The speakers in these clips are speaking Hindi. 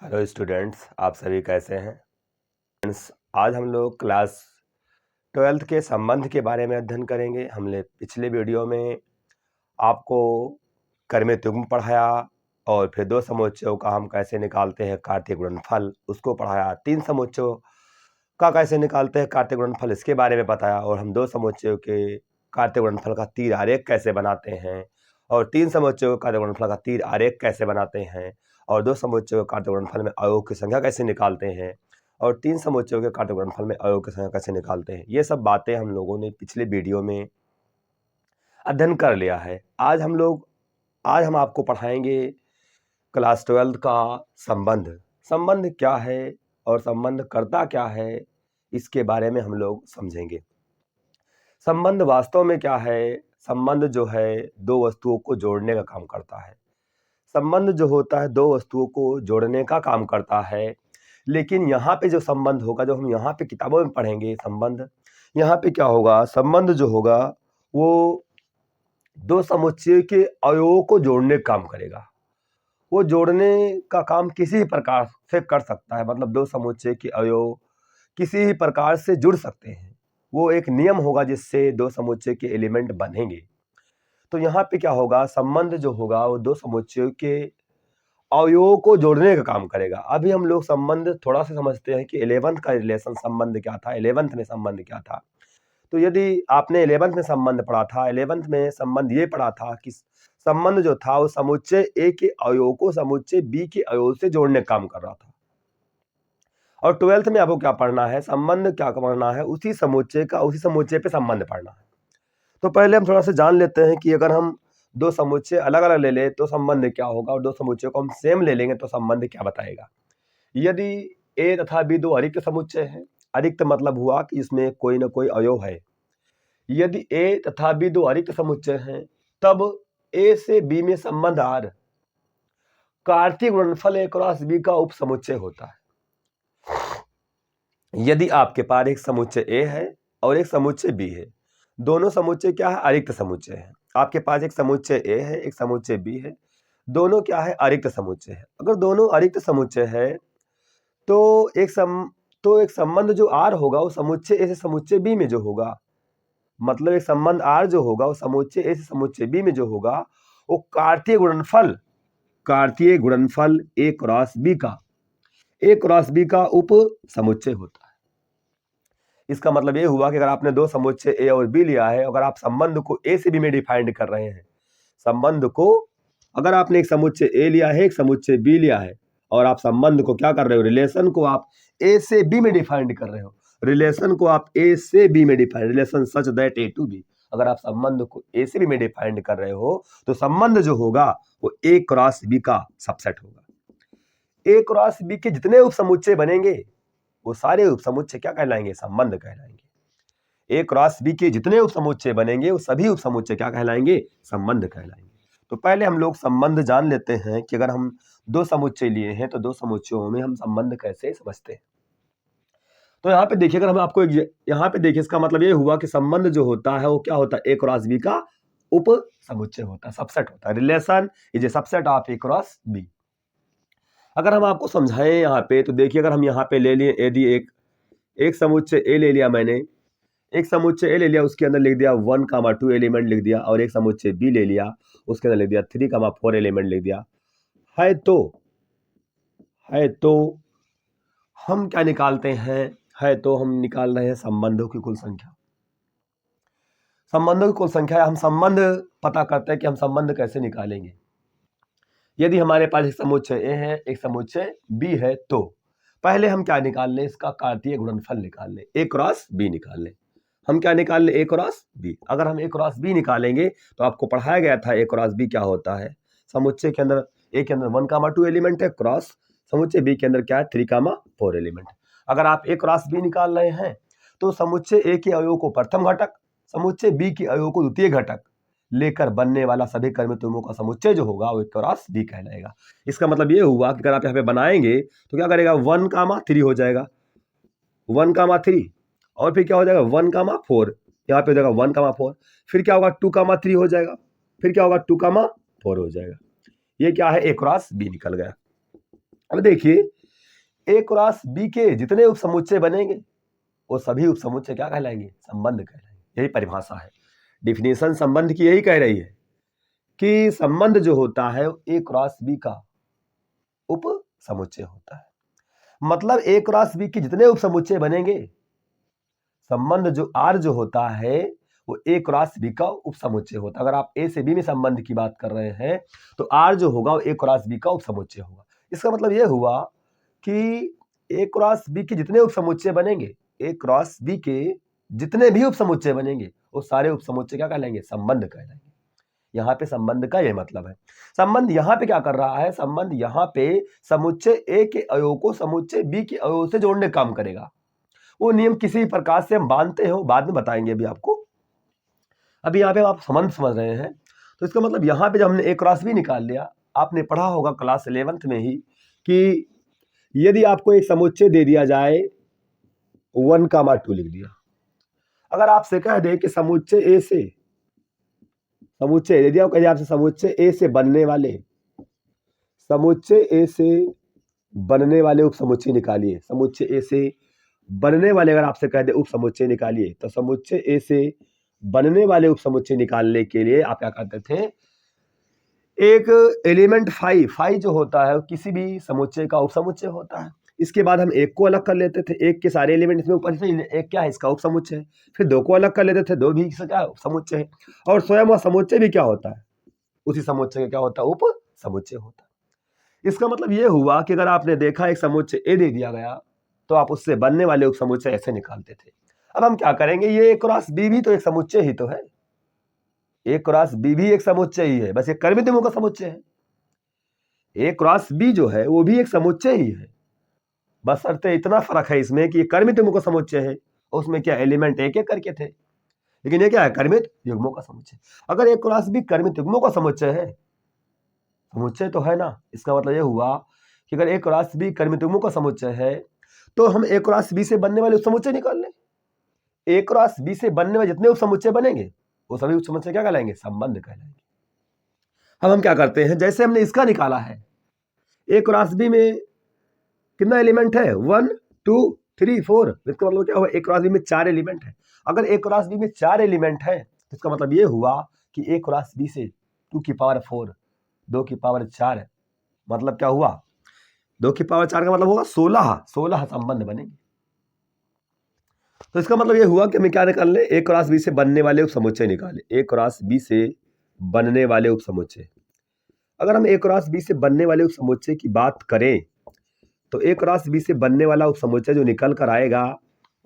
हेलो स्टूडेंट्स, आप सभी कैसे हैं? फ्रेंड्स, आज हम लोग क्लास 12th के संबंध के बारे में अध्ययन करेंगे। हमने पिछले वीडियो में आपको कर्मित युग्म पढ़ाया और फिर दो समुच्चयों का हम कैसे निकालते हैं कार्तीय गुणनफल उसको पढ़ाया। तीन समुच्चयों का कैसे निकालते हैं कार्तीय गुणनफल इसके बारे में बताया और हम दो समुच्चयों के कार्तीय गुणनफल का तीर आरेख कैसे बनाते हैं और तीन समुच्चयों का कार्तीय गुणनफल का तीर आरेख कैसे बनाते हैं और दो समुच्चयों के कार्तीय गुणनफल में अवयव की संख्या कैसे निकालते हैं और तीन समुच्चयों के कार्तीय गुणनफल में अवयव की संख्या कैसे निकालते हैं, ये सब बातें हम लोगों ने पिछले वीडियो में अध्ययन कर लिया है। आज हम आपको पढ़ाएंगे क्लास 12 का संबंध। संबंध क्या है और संबंध करता क्या है, इसके बारे में हम लोग समझेंगे। संबंध वास्तव में क्या है? संबंध जो है दो वस्तुओं को जोड़ने का काम करता है। संबंध जो होता है दो वस्तुओं को जोड़ने का काम करता है, लेकिन यहाँ पे जो संबंध होगा, जो हम यहाँ पे किताबों में पढ़ेंगे संबंध, यहाँ पे क्या होगा? संबंध जो होगा वो दो समुच्चय के अवयवों को जोड़ने का काम करेगा। वो जोड़ने का काम किसी भी प्रकार से कर सकता है, मतलब दो समुच्चय के अवयव किसी भी प्रकार से जुड़ सकते हैं। वो एक नियम होगा जिससे दो समुच्चय के एलिमेंट बनेंगे। तो यहाँ पे क्या होगा? संबंध जो होगा वो दो समुच्चयों के अवयवों को जोड़ने का काम करेगा। अभी हम लोग संबंध थोड़ा सा समझते हैं कि 11th का रिलेशन संबंध क्या था, 11th में संबंध क्या था। तो यदि आपने 11th में संबंध पढ़ा था, 11th में संबंध ये पढ़ा था कि संबंध जो था वो समुच्चय ए के अवयव को समुच्चय बी के अवयव से जोड़ने का काम कर रहा था। और 12th में आपको क्या पढ़ना है? संबंध क्या पढ़ना है? उसी समुच्चय पे संबंध पढ़ना है। तो पहले हम थोड़ा सा जान लेते हैं कि अगर हम दो समुच्चय अलग अलग ले ले तो संबंध क्या होगा और दो समुच्चय को हम सेम ले लेंगे तो संबंध क्या बताएगा। यदि ए तथा बी दो अरिक्त समुच्चय है, अरिक्त मतलब हुआ कि इसमें कोई ना कोई अवयव है। यदि ए तथा बी दो अरिक्त समुच्चय हैं, तब ए से बी में संबंध आर कार्तीय गुणनफल ए क्रॉस बी का उप समुच्चय होता है। यदि आपके पास एक समुच्चय ए है और एक समुच्चय बी है, दोनों समुच्चय क्या है? अरिक्त समुच्चय है। आपके पास एक समुच्चय ए है, एक समुच्चय बी है, दोनों क्या है? अरिक्त समुच्चय है। अगर दोनों अरिक्त समुच्चय है तो एक संबंध जो आर होगा वो समुच्चय ए से समुच्चय बी में जो होगा, मतलब एक संबंध आर जो होगा वो समुच्चय ए से समुच्चय बी में जो होगा वो कार्तीय गुणनफल ए क्रॉस बी का उप समुच्चय होता है। इसका मतलब ये हुआ कि अगर आपने दो समुच्चय ए और बी लिया है, अगर आप संबंध को ए से बी में डिफाइंड कर रहे हैं, संबंध को अगर आपने एक समुच्चय ए लिया है, एक समुच्चय बी लिया है और आप संबंध को क्या कर रहे हो? रिलेशन को आप ए से बी में डिफाइंड कर रहे हो। रिलेशन को आप ए से बी में defined, relation such that A to B, अगर आप संबंध को ए से बी में डिफाइंड कर रहे हो तो संबंध जो होगा वो ए क्रॉस बी का सबसेट होगा। ए क्रॉस बी के जितने उप समुच्चय बनेंगे वो सारे उप समुच्चय क्या कहलाएंगे? संबंध कहलाएंगे। ए क्रॉस बी के जितने उप समुच्चय बनेंगे वो सभी उप समुच्चय क्या कहलाएंगे? संबंध कहलाएंगे। तो पहले हम लोग संबंध जान लेते हैं कि अगर हम दो समुच्चय लिए हैं तो दो समुच्चयों में हम संबंध कैसे समझते हैं। तो यहाँ पे देखिए, अगर हम आपको यहाँ पे देखिए, इसका मतलब ये हुआ कि संबंध जो होता है वो क्या होता है? ए क्रॉस बी का उप समुच्चय होता है, सबसेट होता है। Relation is a subset of A cross B. अगर हम आपको समझाएं यहाँ पे तो देखिए, अगर हम यहाँ पे ले लिए यदि एक समुच्चय ए ले लिया, मैंने एक समुच्चय ए ले लिया, उसके अंदर लिख दिया 1,2 एलिमेंट लिख दिया, और एक समुच्चय बी ले लिया, उसके अंदर लिख दिया 3,4 एलिमेंट लिख दिया है। तो हम क्या निकालते हैं? तो हम निकाल रहे हैं संबंधों की कुल संख्या। संबंधों की कुल संख्या, हम संबंध पता करते हैं कि हम संबंध कैसे निकालेंगे। यदि हमारे पास एक समुच्चय ए है, एक समुच्चय बी है, तो पहले हम क्या निकाल लें? इसका कार्तीय गुणनफल निकाल लें, ए क्रॉस बी निकाल लें। हम क्या निकाल लें? ए क्रॉस बी। अगर हम ए क्रॉस बी निकालेंगे तो आपको पढ़ाया गया था ए क्रॉस बी क्या होता है। समुच्चय के अंदर ए के अंदर 1,2 एलिमेंट है, क्रॉस समुच्चय बी के अंदर क्या है? 3,4 एलिमेंट। अगर आप ए क्रॉस बी निकाल रहे हैं तो समुच्चय ए के अवयव को प्रथम घटक, समुच्चय बी के अवयव को द्वितीय घटक लेकर बनने वाला सभी कर्मित युग्मों का समुच्चय जो होगा वो क्रॉस बी कहलाएगा। इसका मतलब ये हुआ कि अगर आप यहाँ पे बनाएंगे तो क्या करेगा? 1,3 हो जाएगा, 1,3, और फिर क्या हो जाएगा? 1,4, यहाँ पे हो जाएगा 1,4, फिर क्या होगा? 2,3 हो जाएगा, फिर क्या होगा? 2,4 हो जाएगा। ये क्या है? ए क्रॉस बी निकल गया। अब देखिए ए क्रॉस बी के जितने उपसमुच्चय बनेंगे वो सभी उपसमुच्चय क्या कहलाएंगे? संबंध कहलाएंगे। यही परिभाषा है, डिफिनेशन संबंध की यही कह रही है कि संबंध जो होता है ए क्रॉस बी का उप समुच्चय होता है। मतलब ए क्रॉस बी के जितने उपसमुच्चय बनेंगे, संबंध जो आर जो होता है वो ए क्रॉस बी का उपसमुच्चय होता है। अगर आप ए से बी में संबंध की बात कर रहे हैं तो आर जो होगा वो ए क्रॉस बी का उपसमुच्चय होगा। इसका मतलब यह हुआ कि ए क्रॉस बी के जितने उपसमुच्चय बनेंगे, ए क्रॉस बी के जितने भी उपसमुच्चय बनेंगे वो सारे उपसमुच्चय क्या कहलाएंगे? संबंध कहलाएंगे। यहाँ पे संबंध का यह मतलब है। संबंध यहाँ पे क्या कर रहा है? संबंध यहाँ पे समुच्चय ए के अवयव को समुच्चय बी के अवयव से जोड़ने का काम करेगा। वो नियम किसी प्रकार से हम बांधते हो, बाद में बताएंगे अभी आपको। अभी यहाँ पे आप संबंध समझ रहे हैं तो इसका मतलब यहाँ पे जब हमने ए क्रॉस बी निकाल लिया, आपने पढ़ा होगा क्लास 11th में ही कि यदि आपको एक समुच्चय दे दिया जाए 1,2 लिख दिया, अगर आपसे कह दे कि समुच्चय ए से समुच्चय दे दिया, कह दिया आपसे समुच्चय ए से बनने वाले उप समुच्चय निकालिए। समुच्चय ए से बनने वाले अगर आपसे कह दे उप समुच्चय निकालिए, तो समुच्चय ए से बनने वाले उप समुच्चय निकालने के लिए आप क्या करते थे? एक एलिमेंट फाई जो होता है किसी भी समुच्चय का उप समुच्चय होता है। इसके बाद हम एक को अलग कर लेते थे, एक के सारे एलिमेंट इसमें ऊपर से एक क्या है? इसका उप समुच्चय है। फिर दो को अलग कर लेते थे, दो भी इसका क्या उप समुच्चय है। और स्वयं वह समुच्चय भी क्या होता है? उसी समुच्चय का क्या होता है? उप समुच्चय होता है। इसका मतलब यह हुआ कि अगर आपने देखा एक समुच्चय ए दे दिया गया तो आप उससे बनने वाले उप समुच्चय ऐसे निकालते थे। अब हम क्या करेंगे? ये ए क्रॉस बी भी तो एक समुच्चय ही तो है, ए क्रॉस बी भी एक समुच्चय ही है, बस ये कर्मित का समुच्चय है। ए क्रॉस बी जो है वो भी एक समुच्चय ही है, बस अर्थ इतना फर्क है इसमें कि ये कर्मित युग्मों का समुच्चय है, उसमें क्या एलिमेंट एक एक करके थे, लेकिन ये क्या है? कर्मित युग्मों का समुच्चय। अगर ए क्रॉस बी कर्मित युग्मों का समुच्चय है, समुच्चय तो है ना, इसका मतलब यह हुआ कि अगर ए क्रॉस बी कर्मित युग्मों का समुच्चय है तो हम ए क्रॉस बी से बनने वाले उप समुच्चय निकाल लें। ए क्रॉस बी से बनने वाले जितने उप समुच्चय बनेंगे वो सभी उप समुच्चय क्या कहलाएंगे? संबंध कहलाएंगे। अब हम क्या करते हैं? जैसे हमने इसका निकाला है, ए क्रॉस बी में कितना एलिमेंट है? 1 2 3 4। इसका मतलब क्या हुआ? ए क्रॉस बी में 4 एलिमेंट है। अगर ए क्रॉस बी में 4 एलिमेंट है तो इसका मतलब ये हुआ कि ए क्रॉस बी से 2 की पावर 4 2 की पावर 4 मतलब क्या हुआ? 2 की पावर 4 का मतलब होगा 16 संबंध बनेंगे। तो इसका मतलब ये हुआ कि हमें क्या निकाल ले? ए क्रॉस बी से बनने वाले उप समुच्चय निकाले। ए क्रॉस बी से बनने वाले उप समुच्चय, अगर हम ए क्रॉस बी से बनने वाले उप समुच्चय की बात करें तो ए क्रॉस बी से बनने वाला उप समुच्चय जो निकल कर आएगा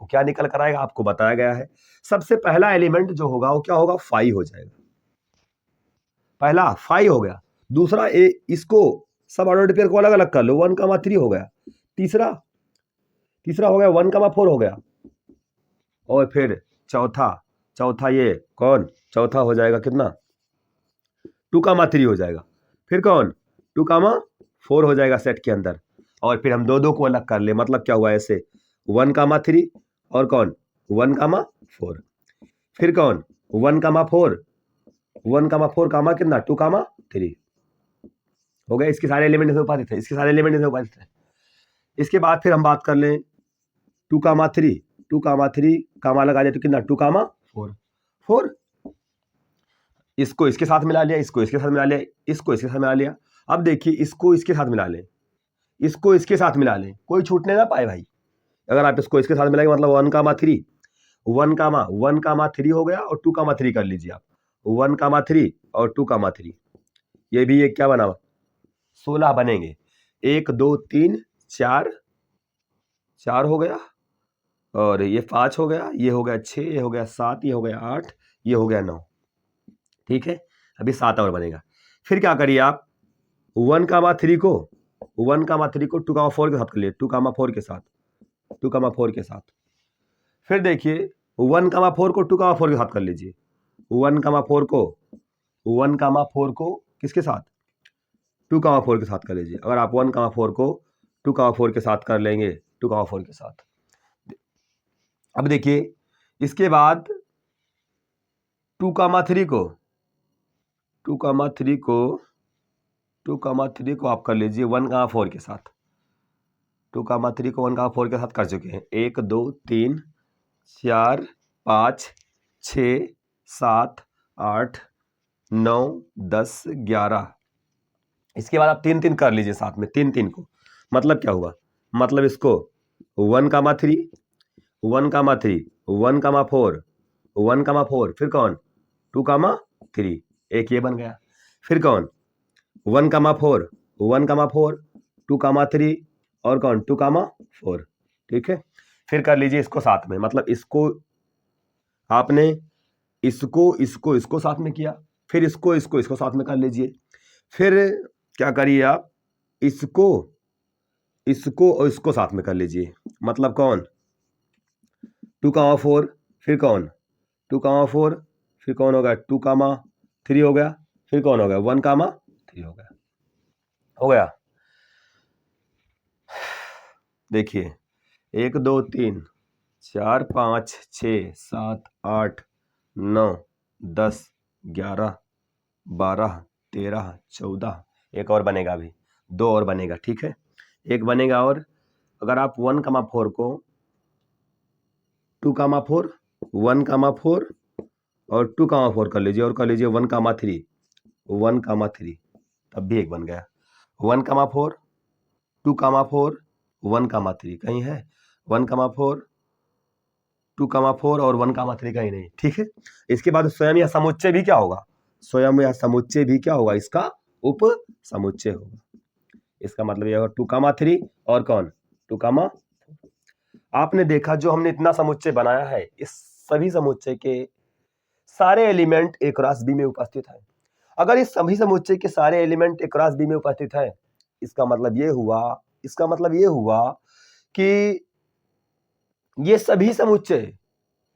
वो क्या निकल कर आएगा? आपको बताया गया है। सबसे पहला एलिमेंट जो होगा वो क्या होगा? फाई हो जाएगा। पहला फाई हो गया। दूसरा इसको सब ऑर्डर पेयर को अलग अलग कर लो, 1,3 हो गया। तीसरा हो गया 1,4 हो गया। और फिर चौथा ये कौन? चौथा हो जाएगा कितना? 2,3 हो जाएगा। फिर कौन? 2,4 हो जाएगा सेट के अंदर। और फिर हम दो को अलग कर ले, मतलब क्या हुआ? ऐसे 1,3 और कौन? 1,4। फिर कौन? 1,4 कामा कितना? 2,3 हो गया। इसके सारे एलिमेंट इसमें उपस्थित थे, इसके सारे एलिमेंट इसमें उपस्थित थे। इसके बाद फिर हम बात कर लें 2,3 कामा लगा दिया तो कितना? 2,4 इसको इसके साथ मिला लिया, इसको इसके साथ मिला लिया, इसको इसके साथ मिला लिया। अब देखिए इसको इसके साथ मिला लें, इसको इसके साथ मिला लें, कोई छूटने ना पाए भाई। अगर आप इसको इसके साथ मिलाएंगे मतलब 1,3 हो गया और 2,3 कर लीजिए आप। 1,3 और 2,3 ये भी एक क्या बना? 16 बनेंगे। 1 2 3 4 हो गया, और ये 5 हो गया, ये हो गया 6, ये हो गया 7, ये हो गया 8, ये हो गया 9। ठीक है, अभी 7 और बनेगा। फिर क्या करिए आप? 1,3 को 2,4 के साथ कर लिए, 2,4 के साथ 2,4 के साथ। फिर देखिए 1,4 को 2,4 के साथ कर लीजिए। 1,4 को किसके साथ? 2,4 के साथ कर लीजिए। अगर आप 1,4 को 2,4 के साथ कर लेंगे, 2,4 के साथ। अब देखिए इसके बाद 2,3 को आप कर लीजिए 1,4 के साथ। 2,3 को 1,4 के साथ कर चुके हैं। 1 2 3 4 5 6 7 8 9 10 11। इसके बाद आप 3 कर लीजिए साथ में, 3 को। मतलब क्या हुआ, मतलब इसको 1,3 1,3 1,4 1,4 फिर कौन 2,3, एक ये बन गया। फिर कौन 1,4 1,4 2,3 और कौन 2,4। ठीक है, फिर कर लीजिए इसको साथ में, मतलब इसको आपने इसको साथ में किया, फिर इसको साथ में कर लीजिए। फिर क्या करिए आप, इसको और इसको साथ में कर लीजिए, मतलब कौन 2,4 फिर कौन 2,4 फिर कौन हो गया 2,3 हो गया, फिर कौन हो गया 1,3 हो गया। देखिए 1 2 3 4 5 6 7 8 9 10 11 12 13 14, एक और बनेगा, अभी 2 और बनेगा। ठीक है, एक बनेगा और अगर आप 1,4 को 2,4 1,4 और 2,4 कर लीजिए और कर लीजिए 1,3 तब भी एक बन गया। 1,4 2,4 1,3 कहीं है, 1,4 2,4 और 1,3 कहीं नहीं। ठीक है, इसके बाद स्वयं या समुच्चय भी क्या होगा, स्वयं या समुच्चय भी क्या होगा, इसका उप समुच्चय होगा। इसका मतलब यह होगा 2,3 और कौन 2,4। आपने देखा जो हमने इतना समुच्चय बनाया है, इस सभी समुच्चय के सारे एलिमेंट ए क्रॉस बी में उपस्थित है। अगर इस सभी समुच्चय के सारे एलिमेंट ए क्रॉस बी में उपस्थित है, इसका मतलब ये हुआ कि ये सभी समुच्चय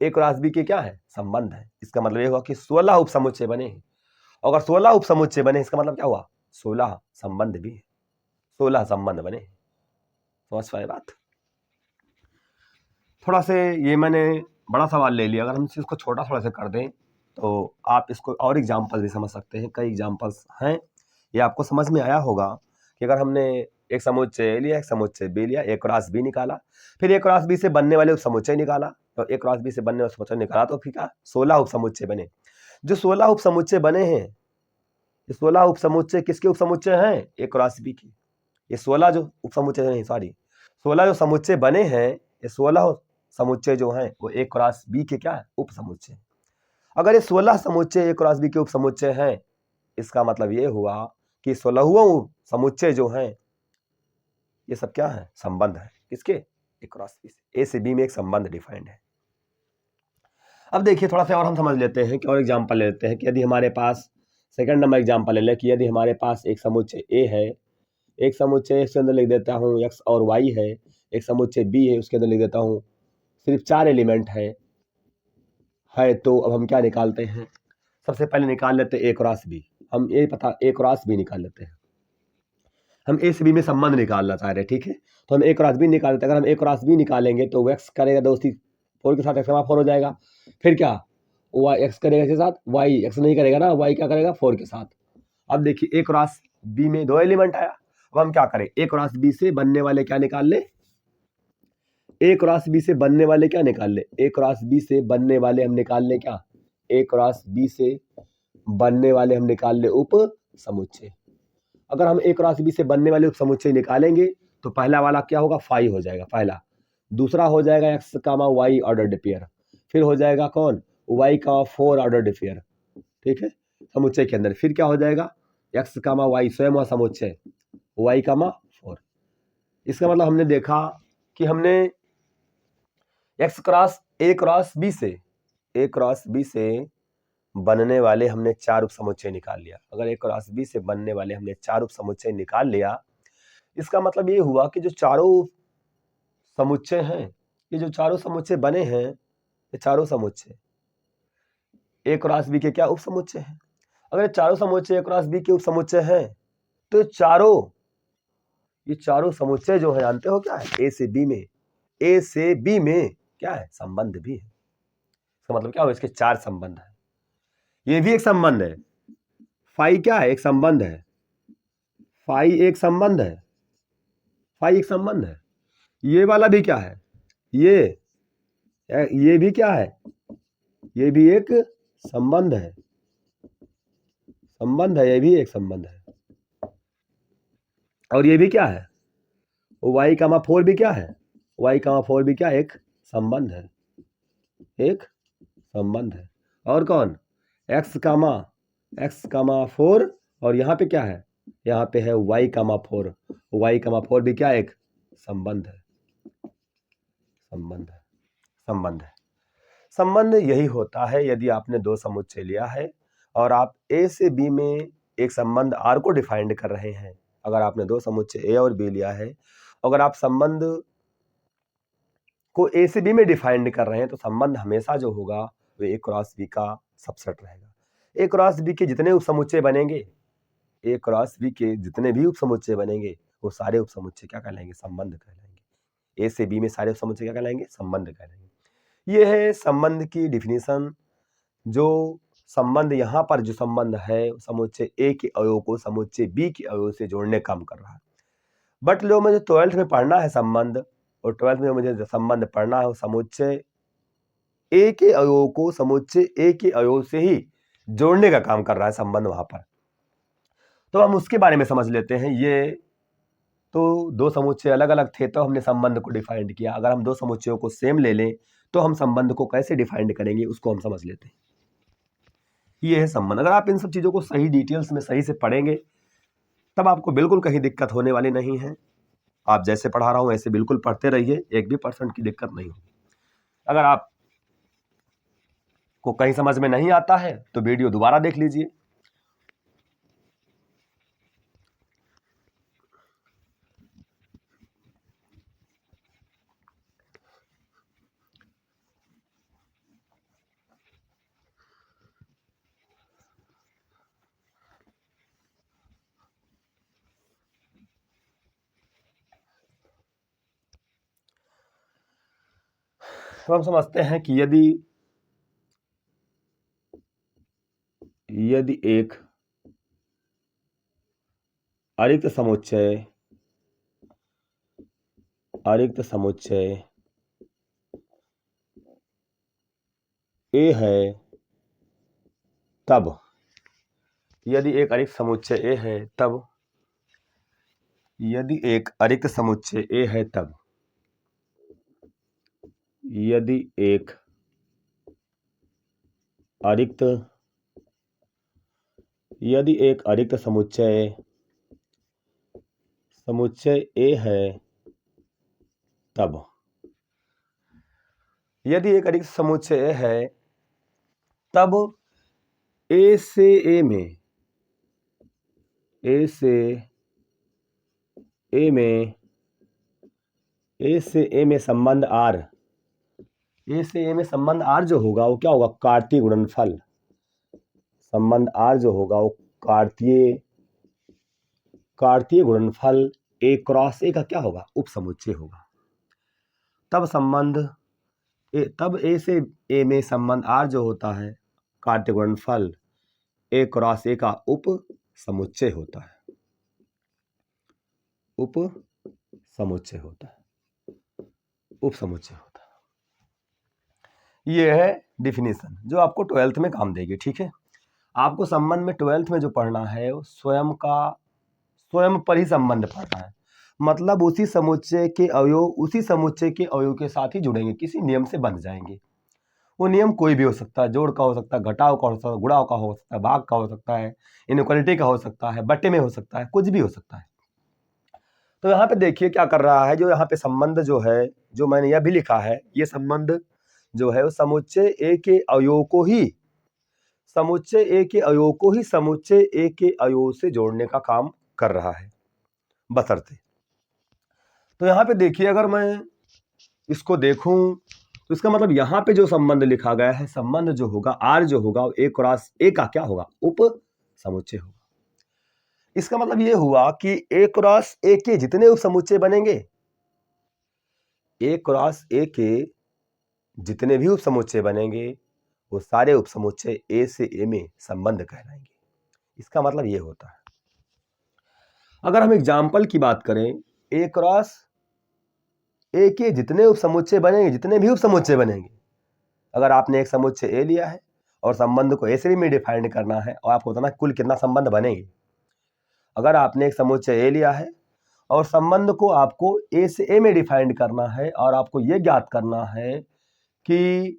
ए क्रॉस बी के क्या है, संबंध है। इसका मतलब ये हुआ कि 16 उप समुच्चय बने हैं। अगर 16 उप समुच्चय बने, इसका मतलब क्या हुआ 16 संबंध भी है, 16 संबंध बने। समझ पाए बात। थोड़ा से ये मैंने बड़ा सवाल ले लिया, अगर हम इसको छोटा थोड़ा सा कर दें तो आप इसको और एग्जाम्पल भी समझ सकते हैं। कई एग्जाम्पल्स हैं, ये आपको समझ में आया होगा कि अगर हमने एक समुच्चय लिया, एक समुच्चय बी लिया, ए क्रॉस बी निकाला, फिर ए क्रॉस बी से बनने वाले उप समुच्चय निकाला, तो ए क्रॉस बी से बनने वाले समुच्चय निकाला, तो फिर क्या 16 उप समुच्चय बने। जो 16 उप समुच्चय बने हैं, ये 16 उप समुच्चय किसके उप समुच्चय हैं, ए क्रॉस बी के। ये 16 जो उप समुच्चय नहीं, सॉरी 16 जो समुच्चय बने हैं, ये 16 समुच्चय जो हैं वो ए क्रॉस बी के क्या है, उप समुच्चय। अगर ये 16 समुच्चय ए क्रॉस बी के उप समुच्चय हैं, इसका मतलब ये हुआ कि 16वां समुच्चय जो हैं ये सब क्या है, संबंध है। किसके, ए क्रॉस बी से। ए से बी में एक संबंध डिफाइंड है। अब देखिए थोड़ा सा और हम समझ लेते हैं कि और एग्जांपल ले लेते हैं कि यदि हमारे पास सेकंड नंबर एग्जांपल ले लें कि यदि हमारे पास एक समुच्चय ए है, एक समुच्चय के अंदर लिख देता हूँ एक्स और वाई है, एक समुच्चय बी है उसके अंदर लिख देता हूँ सिर्फ 4 एलिमेंट है। तो अब हम क्या निकालते हैं, सबसे पहले निकाल लेते हैं ए क्रॉस बी। हम ए क्रॉस बी निकाल लेते हैं। हम ए से बी में संबंध निकालना चाह रहे हैं, ठीक है, तो हम ए क्रॉस बी निकाल लेते हैं। अगर हम ए क्रॉस बी निकालेंगे तो एक्स करेगा दोस्ती 4 के साथ एक्स 4 हो जाएगा, फिर क्या वाई एक्स करेगा इसके साथ, वाई एक्स नहीं करेगा ना, वाई क्या करेगा 4 के साथ। अब देखिए ए क्रॉस बी में 2 एलिमेंट आया, अब हम क्या करें, ए क्रॉस बी से बनने वाले क्या निकाल ले, ए क्रॉस बी से बनने वाले क्या निकाल ले, ए क्रॉस बी से बनने वाले हम निकाल ले क्या, ए क्रॉस बी से बनने वाले हम निकाल ले उप समुच्चय। अगर हम ए क्रॉस बी से बनने वाले उप समुच्चय निकालेंगे तो पहला वाला क्या होगा, फाई हो जाएगा पहला, दूसरा हो जाएगा x comma y order pair, फिर हो जाएगा कौन वाई का 4 ऑर्डर पेयर। ठीक है, समुच्चय के अंदर फिर क्या हो जाएगा एक्स कामा वाई स्वयं समुच्चय वाई कामा 4। इसका मतलब हमने देखा कि हमने ए क्रॉस बी से बनने वाले हमने 4 उप समुच्चय निकाल लिया। अगर ए क्रॉस बी से बनने वाले हमने 4 उप समुच्चय निकाल लिया, इसका मतलब ये हुआ कि जो चारों समुच्चय हैं, ये जो चारों समुच्चय बने हैं, ये चारों समुच्चय ए क्रॉस बी के क्या उप समुच्चय हैं। अगर चारों समुच्चय ए क्रॉस बी के उप समुच्चय हैं तो ये चारों समुच्चय जो है जानते हो क्या है, ए से बी में क्या है, संबंध भी है। इसका मतलब क्या हुआ, इसके 4 संबंध है, ये भी एक संबंध है, फाई क्या है, एक संबंध है, फाई एक संबंध है, ये वाला भी क्या है, ये भी क्या है, ये भी एक संबंध है, ये भी एक संबंध है। और ये भी क्या है, y, 4 भी क्या है, y, 4 भी क्या है, एक संबंध है, एक संबंध है। और कौन, x, 4, और यहाँ पे क्या है, यहाँ पे है y, 4, y, 4 भी क्या एक संबंध है, संबंध यही होता है यदि आपने दो समुच्चय लिया है और आप a से b में एक संबंध r को डिफाइंड कर रहे हैं। अगर आपने दो समुच्चय a और b लिया है, अगर आप संबंध को a से b में डिफाइंड कर रहे हैं तो संबंध हमेशा जो होगा वो a क्रॉस b का सबसेट रहेगा। a क्रॉस b के जितने उपसमुच्चय बनेंगे, a क्रॉस b के जितने भी उपसमुच्चय बनेंगे वो सारे उपसमुच्चय क्या कहलाएंगे, संबंध कहलाएंगे। a से b में सारे उपसमुच्चय क्या कहलाएंगे, संबंध कहलाएंगे। ये है संबंध की डिफिनीशन। जो संबंध यहाँ पर जो संबंध है समुच्चय ए के अवयव को समुच्चय बी के अवयव से जोड़ने का काम कर रहा है। बट लो मुझे 12th में पढ़ना है संबंध, और 12th में मुझे संबंध पढ़ना है समुच्चय ए के अवयव को समुच्चय ए के अवयव से ही जोड़ने का काम कर रहा है संबंध वहां पर। तो हम उसके बारे में समझ लेते हैं। ये तो दो समुच्चय अलग अलग थे तो हमने संबंध को डिफाइंड किया। अगर हम दो समुच्चयों को सेम ले लें तो हम संबंध को कैसे डिफाइंड करेंगे उसको हम समझ लेते हैं। ये है संबंध। अगर आप इन सब चीजों को सही डिटेल्स में सही से पढ़ेंगे तब आपको बिल्कुल कहीं दिक्कत होने वाली नहीं है। आप जैसे पढ़ा रहा हूं ऐसे बिल्कुल पढ़ते रहिए, एक भी % की दिक्कत नहीं होगी। अगर आप को कहीं समझ में नहीं आता है तो वीडियो दोबारा देख लीजिए। तो हम समझते हैं कि यदि एक अरिक्त समुच्चय ए है तब, यदि एक अरिक्त समुच्चय ए है तब, यदि एक अरिक्त समुच्चय ए है तब, यदि एक अरिक्त समुच्चय ए है तब, यदि एक अरिक्त समुच्चय ए है तब ए से ए में संबंध R, ए से ए में संबंध R जो होगा वो क्या होगा, कार्तीय गुणनफल। संबंध R जो होगा वो कार्तीय गुणनफल ए क्रॉस ए का क्या होगा, उपसमुच्चय होगा। तब ए से ए में संबंध R जो होता है कार्तीय गुणनफल ए क्रॉस ए का उप समुच्चय होता है, उप समुच्चय होता है। ये है डिफिनीशन जो आपको 12th में काम देगी। ठीक है, आपको संबंध में 12th में जो पढ़ना है वो स्वयं पर ही संबंध पढ़ना है। मतलब उसी समुच्चय के अवयव के साथ ही जुड़ेंगे, किसी नियम से बंध जाएंगे। वो नियम कोई भी हो सकता है, जोड़ का हो सकता है, घटाव का हो सकता है, गुणाव का हो सकता है, भाग का हो सकता है, इनइक्वालिटी का हो सकता है, बट्टे में हो सकता है, कुछ भी हो सकता है। तो यहाँ पे देखिए क्या कर रहा है, जो यहाँ पे संबंध जो है, जो मैंने यह भी लिखा है, ये संबंध जो है वो समुच्चय ए के अवयव को ही समुच्चय ए के अवयव से जोड़ने का काम कर रहा है बशर्ते। तो यहाँ पे देखिए अगर मैं इसको देखूं तो इसका मतलब यहाँ पे जो संबंध लिखा गया है, संबंध जो होगा R जो होगा वो ए क्रॉस ए का क्या होगा, उप समुच्चय होगा। इसका मतलब ये हुआ कि ए क्रॉस ए के जितने उप समुच्चय बनेंगे, ए क्रॉस ए के जितने भी उप समुच्चय बनेंगे वो सारे उप समुच्चय ए से ए में संबंध कहलाएंगे। इसका मतलब ये होता है। अगर हम एग्जाम्पल की बात करें, ए क्रॉस ए के जितने उपसमुच्चय बनेंगे, जितने भी उपसमुच्चय बनेंगे, अगर आपने एक समुच्चय ए लिया है और संबंध को ए से भी डिफाइन करना है और आपको बताना कुल कितना संबंध बनेंगे। अगर आपने एक समुच्चय ए लिया है और संबंध को आपको ए से ए में डिफाइन करना है और आपको ये ज्ञात करना है कि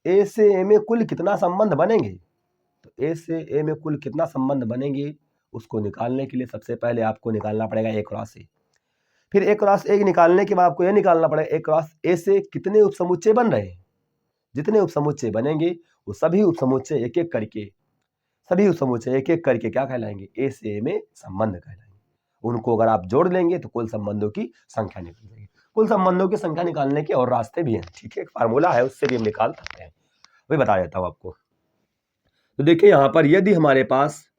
ए से ए में कुल कितना संबंध बनेंगे, तो ए से ए में कुल कितना संबंध बनेंगे उसको निकालने के लिए सबसे पहले आपको निकालना पड़ेगा ए क्रॉस ए। फिर ए क्रॉस ए निकालने के बाद आपको यह निकालना पड़ेगा ए क्रॉस ए से कितने उपसमुच्चय बन रहे हैं। जितने उपसमुच्चय बनेंगे वो सभी उपसमुच्चय एक एक करके क्या कहलाएंगे, ए से ए में संबंध कहलाएंगे। उनको अगर आप जोड़ लेंगे तो कुल संबंधों की संख्या निकल जाएगी। कुल संबंधों की संख्या निकालने के और रास्ते भी हैं, ठीक है, एक फार्मूला है, उससे भी हम निकाल सकते हैं, वही बता देता हूं आपको। तो देखिए यहां पर यदि हमारे पास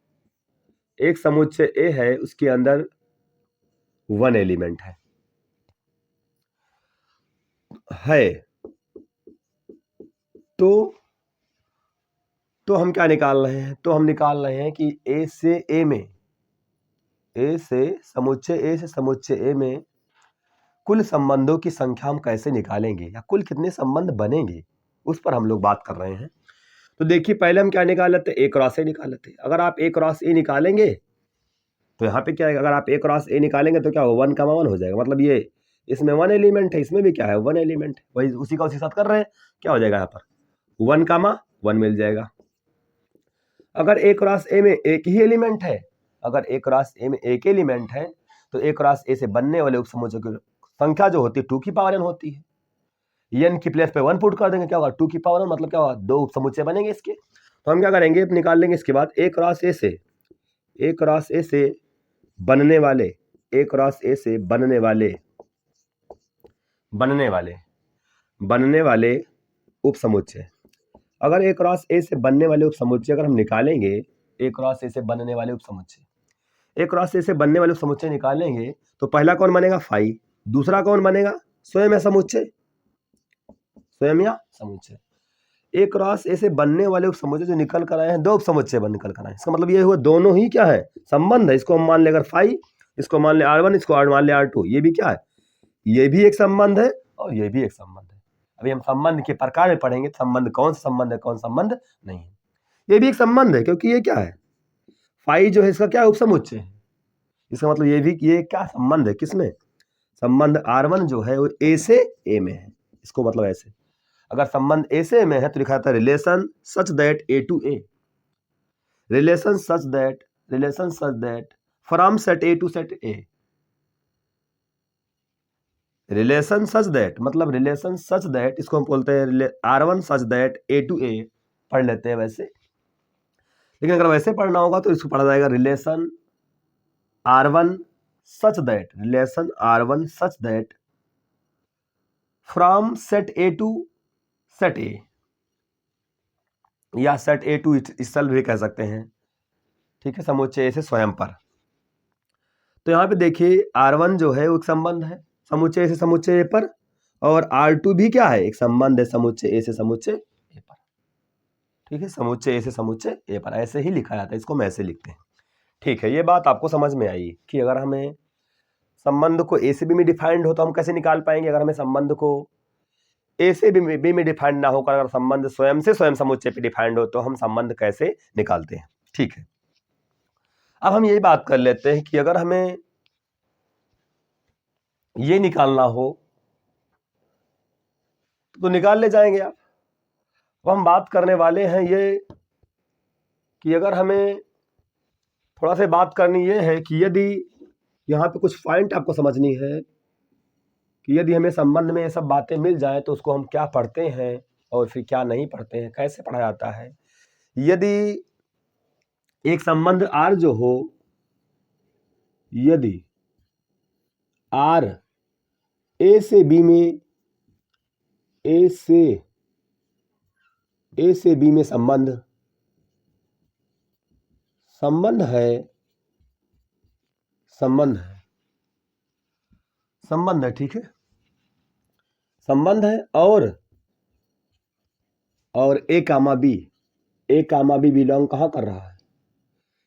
एक समुच्चय ए है, उसके अंदर 1 एलिमेंट है तो हम क्या निकाल रहे हैं, तो हम निकाल रहे हैं कि ए से समुच्चय ए में कुल संबंधों की संख्या हम कैसे निकालेंगे या कुल कितने संबंध बनेंगे, उस पर हम लोग बात कर रहे हैं। तो देखिए पहले हम क्या निकाल लेते हैं, ए क्रॉस ए निकाल लेते हैं। अगर आप ए क्रॉस ए निकालेंगे तो यहाँ पे क्या है, अगर आप ए क्रॉस ए निकालेंगे तो क्या होगा, 1 कमा 1 हो जाएगा। मतलब ये इसमें 1 एलिमेंट है, इसमें भी क्या है 1 एलिमेंट, वही उसी का उसी साथ कर रहे हैं। क्या हो जाएगा यहाँ पर 1 कमा 1 मिल जाएगा। अगर ए क्रॉस ए में एक ही एलिमेंट है, अगर ए क्रॉस ए में एक एलिमेंट है तो ए क्रॉस ए से बनने वाले उपसमुच्चयों की संख्या जो होती है 2 की पावर n होती है। n की प्लेस पे 1 पुट कर देंगे, क्या होगा 2 की पावर n, मतलब क्या होगा 2 उपसमुच्चय बनेंगे इसके। तो हम क्या करेंगे, निकाल लेंगे इसके बाद ए क्रॉस ए से बनने वाले उपसमुच्चय, अगर ए क्रॉस ए से बनने वाले उपसमुच्चय अगर हम निकालेंगे, ए क्रॉस ए से बनने वाले उपसमुच्चय निकालेंगे तो पहला कौन बनेगा फाई, दूसरा कौन बनेगा स्वयं या समुच्चय, ए क्रॉस ए से बनने वाले उपसमुच्चय जो निकल कर आए हैं 2 उपसमुच्चय निकल कर आए, इसका मतलब ये हुआ दोनों ही क्या है संबंध है। इसको हम मान ले अगर फाई, इसको मान ले R1, इसको मान ले R2, ये भी क्या है, ये भी एक संबंध है और ये भी एक संबंध है। अभी हम संबंध के प्रकार में पढ़ेंगे, संबंध कौन सा संबंध है कौन संबंध नहीं है। ये भी एक संबंध है क्योंकि ये क्या है फाई जो है इसका क्या उपसमुच्चय है, इसका मतलब ये क्या संबंध है, किसमें संबंध R1 जो है वो ए से ए में है। इसको मतलब ऐसे अगर संबंध ए से ए में है तो लिखा था relation such that A to A, relation such that from set A to set A, relation such that मतलब रिलेशन सच दैट, इसको हम बोलते हैं R1 such that A to ए पढ़ लेते हैं वैसे, लेकिन अगर वैसे पढ़ना होगा तो इसको पढ़ा जाएगा relation R1 such that from set A to set A, या सेट ए टू इटसेल्फ भी कह सकते हैं, ठीक है, समुच्चय ए से स्वयं पर। तो यहाँ पे देखिए R1 जो है वो एक संबंध है समुच्चय ए से समुच्चय ए पर, और R2 भी क्या है एक संबंध है समुच्चय ए से समुच्चय ए पर, ठीक है, समुच्चय ए से समुच्चय ए पर, ऐसे ही लिखा जाता है, इसको हम ऐसे लिखते हैं, ठीक है। ये बात आपको समझ में आई कि अगर हमें संबंध को ए से बी में डिफाइंड हो तो हम कैसे निकाल पाएंगे, अगर हमें संबंध को ए से बी में डिफाइंड ना होकर अगर संबंध स्वयं से स्वयं समुच्चय पे डिफाइंड हो तो हम संबंध कैसे निकालते हैं, ठीक है। अब हम यही बात कर लेते हैं कि अगर हमें ये निकालना हो तो निकाल ले जाएंगे आप। अब हम बात करने वाले हैं ये कि अगर हमें थोड़ा सा बात करनी ये है कि यदि यहाँ पे कुछ पॉइंट आपको समझनी है कि यदि हमें संबंध में ये सब बातें मिल जाए तो उसको हम क्या पढ़ते हैं और फिर क्या नहीं पढ़ते हैं, कैसे पढ़ा जाता है। यदि एक संबंध R जो हो, यदि R ए से बी में संबंध है, ठीक है, संबंध है, और ए कामा बी बिलोंग कहाँ कर रहा है,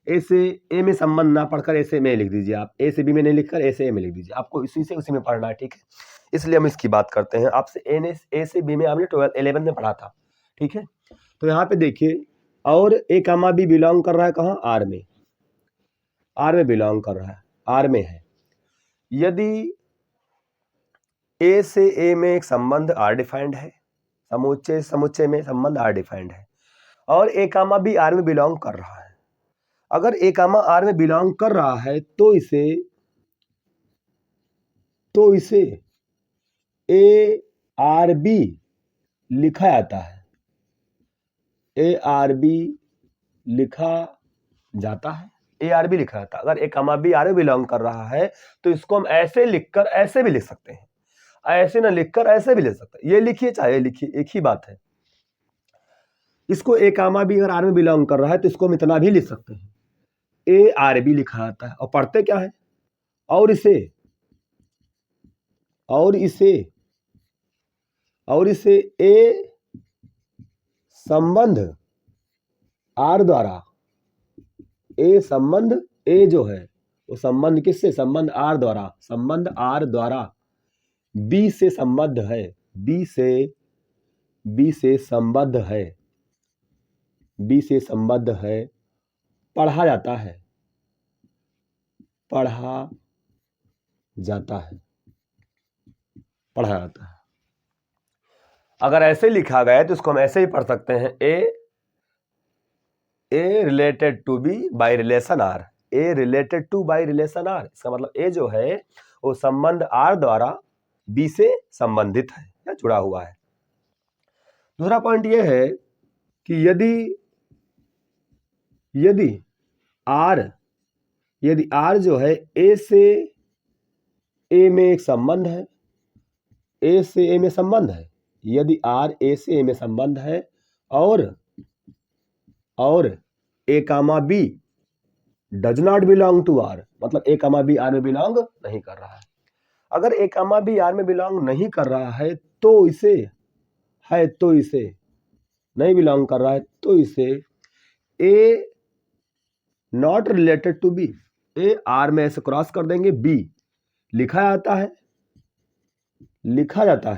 ए से ए में संबंध ना पढ़कर ए से में लिख दीजिए, आप ए से बी में नहीं लिखकर ए से ए में लिख दीजिए, आपको इसी से उसी में पढ़ना है, ठीक है। इसलिए हम इसकी बात करते हैं। आपसे ए से बी में आपने 11th में पढ़ा था, ठीक है। तो यहाँ पे देखिए, और ए कामा बी बिलोंग कर रहा है कहाँ, आर में, आर में बिलोंग कर रहा है, आर में है। यदि ए से ए में एक संबंध आर डिफाइंड है, समुच्चय में संबंध आर डिफाइंड है, और ए कामा बी आर में बिलोंग कर रहा है। अगर ए कामा आर में बिलोंग कर रहा है तो इसे ए आर बी लिखा जाता है, ए आर बी लिखा जाता है, ए आर बी लिखा जाता है। अगर ए कामा बी आर में बिलोंग कर रहा है तो इसको हम ऐसे लिखकर ऐसे भी लिख सकते हैं, ऐसे ना लिखकर ऐसे भी लिख सकते हैं। ये लिखिए चाहे लिखिए, एक ही बात है। इसको ए कामा बी अगर आर में बिलोंग कर रहा है तो इसको हम इतना भी लिख सकते हैं, ए आर बी लिखा जाता है। और पढ़ते क्या है, और इसे ए संबंध आर द्वारा, ए संबंध ए जो है वो संबंध किससे, संबंध आर द्वारा, संबंध आर द्वारा बी से संबद्ध है, बी से संबद्ध है, बी से संबद्ध है, पढ़ा जाता है, पढ़ा जाता है, पढ़ा जाता है। अगर ऐसे लिखा गया है तो इसको हम ऐसे ही पढ़ सकते हैं, A related to B by relation R, A related to by relation R. इसका मतलब ए जो है वो संबंध आर द्वारा बी से संबंधित है या जुड़ा हुआ है। दूसरा पॉइंट ये है कि यदि आर जो है ए से ए में एक संबंध है, ए से ए में संबंध है, यदि आर ए से ए में संबंध है और A comma B does not belong to R, मतलब ए कामा बी आर में बिलोंग नहीं कर रहा है। अगर ए कामा बी आर में बिलोंग नहीं कर रहा है तो इसे नहीं बिलोंग कर रहा है तो इसे A not related to B, A R में ऐसे क्रॉस कर देंगे, बी लिखा जाता है, लिखा जाता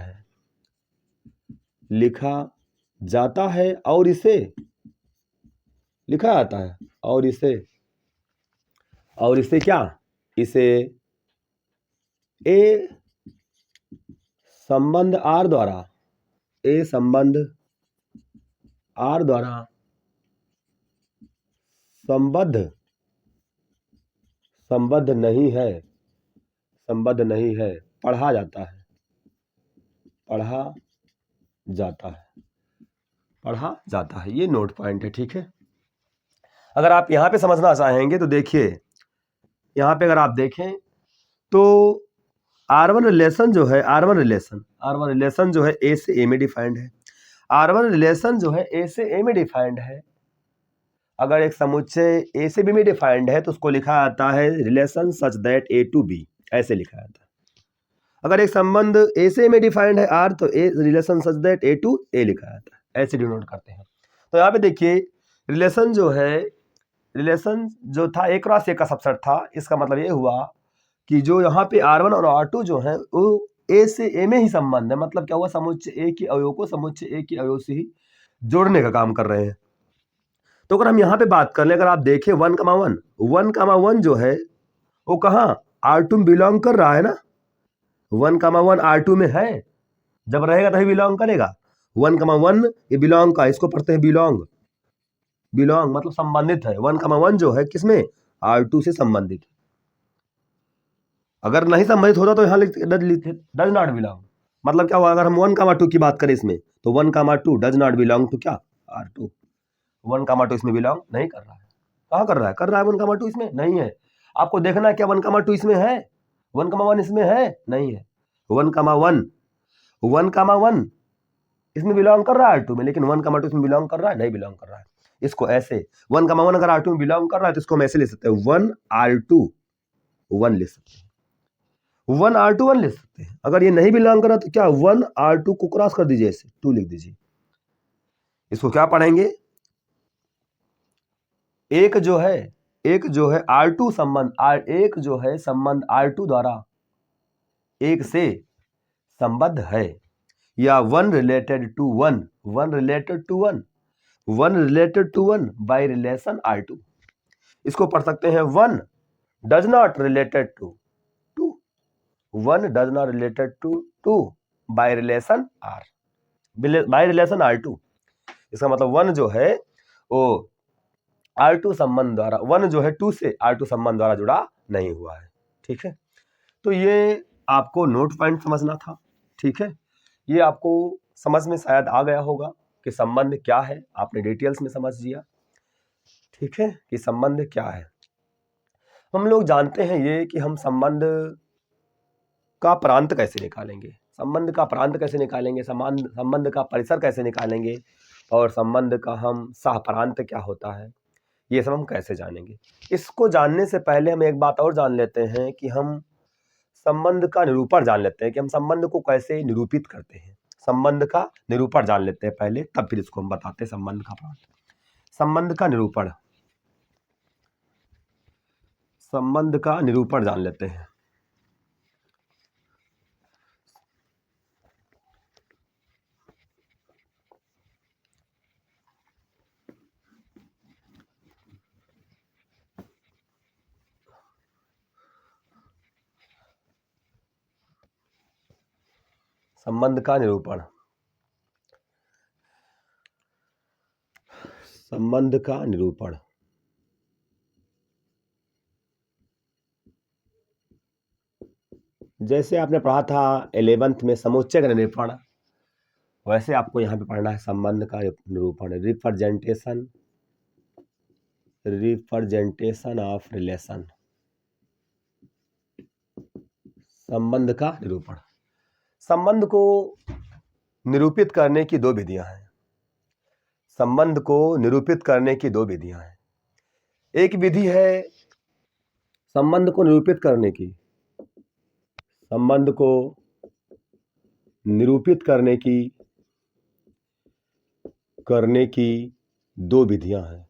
है और इसे लिखा जाता है और इसे क्या, इसे ए संबंध आर द्वारा, ए संबंध आर द्वारा संबद्ध नहीं है, पढ़ा जाता है। ये नोट पॉइंट है, ठीक है। अगर आप यहां पे समझना चाहेंगे तो देखिए, यहां पे अगर आप देखें तो R1 रिलेशन जो है, R1 रिलेशन जो है ए से ए में डिफाइंड है, R1 रिलेशन जो है ए से ए में डिफाइंड है। अगर एक समुच्चय ए से बी में डिफाइंड है तो उसको लिखा जाता है relation such that A to B, ऐसे लिखा जाता है। अगर एक संबंध ए से ए में डिफाइंड है आर तो a relation such that A to A लिखा जाता है, ऐसे डिनोट करते हैं। तो यहाँ पे देखिए, रिलेशन जो था ए क्रॉस ए का सबसेट था। इसका मतलब ये हुआ कि जो यहाँ पे R1 और R2 जो है वो ए से ए में ही संबंध है। मतलब क्या हुआ, समुच्चय ए के अवयव को समुच्चय ए के अवयव से ही जोड़ने का काम कर रहे हैं। तो अगर हम यहाँ पे बात कर ले, अगर आप देखें 1,1 जो है वो कहाँ, R2 में बिलोंग कर रहा है ना, 1,1 R2 में है, जब रहेगा तभी बिलोंग करेगा। 1,1 ये बिलोंग का, इसको पढ़ते हैं बिलोंग मतलब संबंधित है। 1,1 जो है किसमें, R2 से संबंधित है। अगर नहीं संबंधित होता तो यहाँ डज नॉट बिलोंग, मतलब क्या हुआ, अगर हम 1,2 की बात करें इसमें तो 1,2 डज नॉट बिलोंग टू क्या, R2। 1,2 इसमें बिलोंग नहीं कर रहा है। कहाँ कर रहा है, 1,2 इसमें नहीं है। आपको देखना है क्या 1,2 इसमें है, 1,1 इसमें है, नहीं है। 1,1 इसमें बिलोंग कर रहा है R2 में, लेकिन 1,2 इसमें बिलोंग कर रहा है, नहीं बिलोंग कर रहा है। इसको ऐसे 1,1 अगर R2 में बिलोंग कर रहा है तो इसको हम ऐसे ले सकते हैं, 1R2 1 ले सकते हैं, 1R2 1 ले सकते हैं। अगर ये नहीं बिलोंग कर रहा तो क्या, 1R2 को क्रॉस कर दीजिए, ऐसे 2 लिख दीजिए। इसको क्या पढ़ेंगे, एक जो है एक जो है R2 संबंध एक जो है संबंध R2 द्वारा एक से संबद्ध है, या one related to one by relation R2। इसको पढ़ सकते हैं one does not related to two by relation R2। इसका मतलब वन जो है वो R2 संबंध द्वारा, वन जो है टू से R2 संबंध द्वारा जुड़ा नहीं हुआ है। ठीक है, तो ये आपको नोट पॉइंट समझना था। ठीक है, ये आपको समझ में शायद आ गया होगा कि संबंध क्या है, आपने डिटेल्स में समझ लिया। ठीक है, कि संबंध क्या है। हम लोग जानते हैं ये कि हम संबंध का प्रांत कैसे निकालेंगे, संबंध का परिसर कैसे निकालेंगे, और संबंध का हम सहप्रांत क्या होता है, ये सब हम कैसे जानेंगे। इसको जानने से पहले हम एक बात और जान लेते हैं कि हम संबंध का निरूपण जान लेते हैं कि हम संबंध को कैसे निरूपित करते हैं। संबंध का निरूपण जान लेते हैं पहले, तब फिर इसको हम बताते हैं संबंध का प्रांत। संबंध का निरूपण जान लेते हैं। संबंध का निरूपण जैसे आपने पढ़ा था 11th में समुच्चय का निरूपण, वैसे आपको यहाँ पे पढ़ना है संबंध का निरूपण। Representation of relation. संबंध का निरूपण, संबंध को निरूपित करने की दो विधियां हैं। एक विधि है संबंध को निरूपित करने की दो विधियां हैं।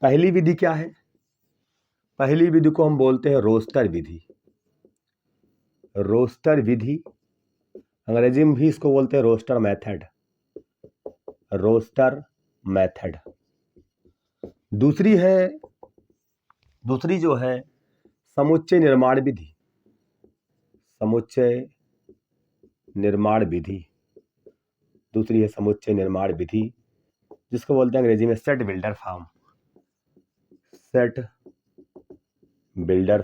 पहली विधि क्या है? पहली विधि को हम बोलते हैं रोस्टर विधि। अंग्रेजी में भी इसको बोलते हैं रोस्टर मेथड। दूसरी जो है समुच्चय निर्माण विधि। जिसको बोलते हैं अंग्रेजी में सेट बिल्डर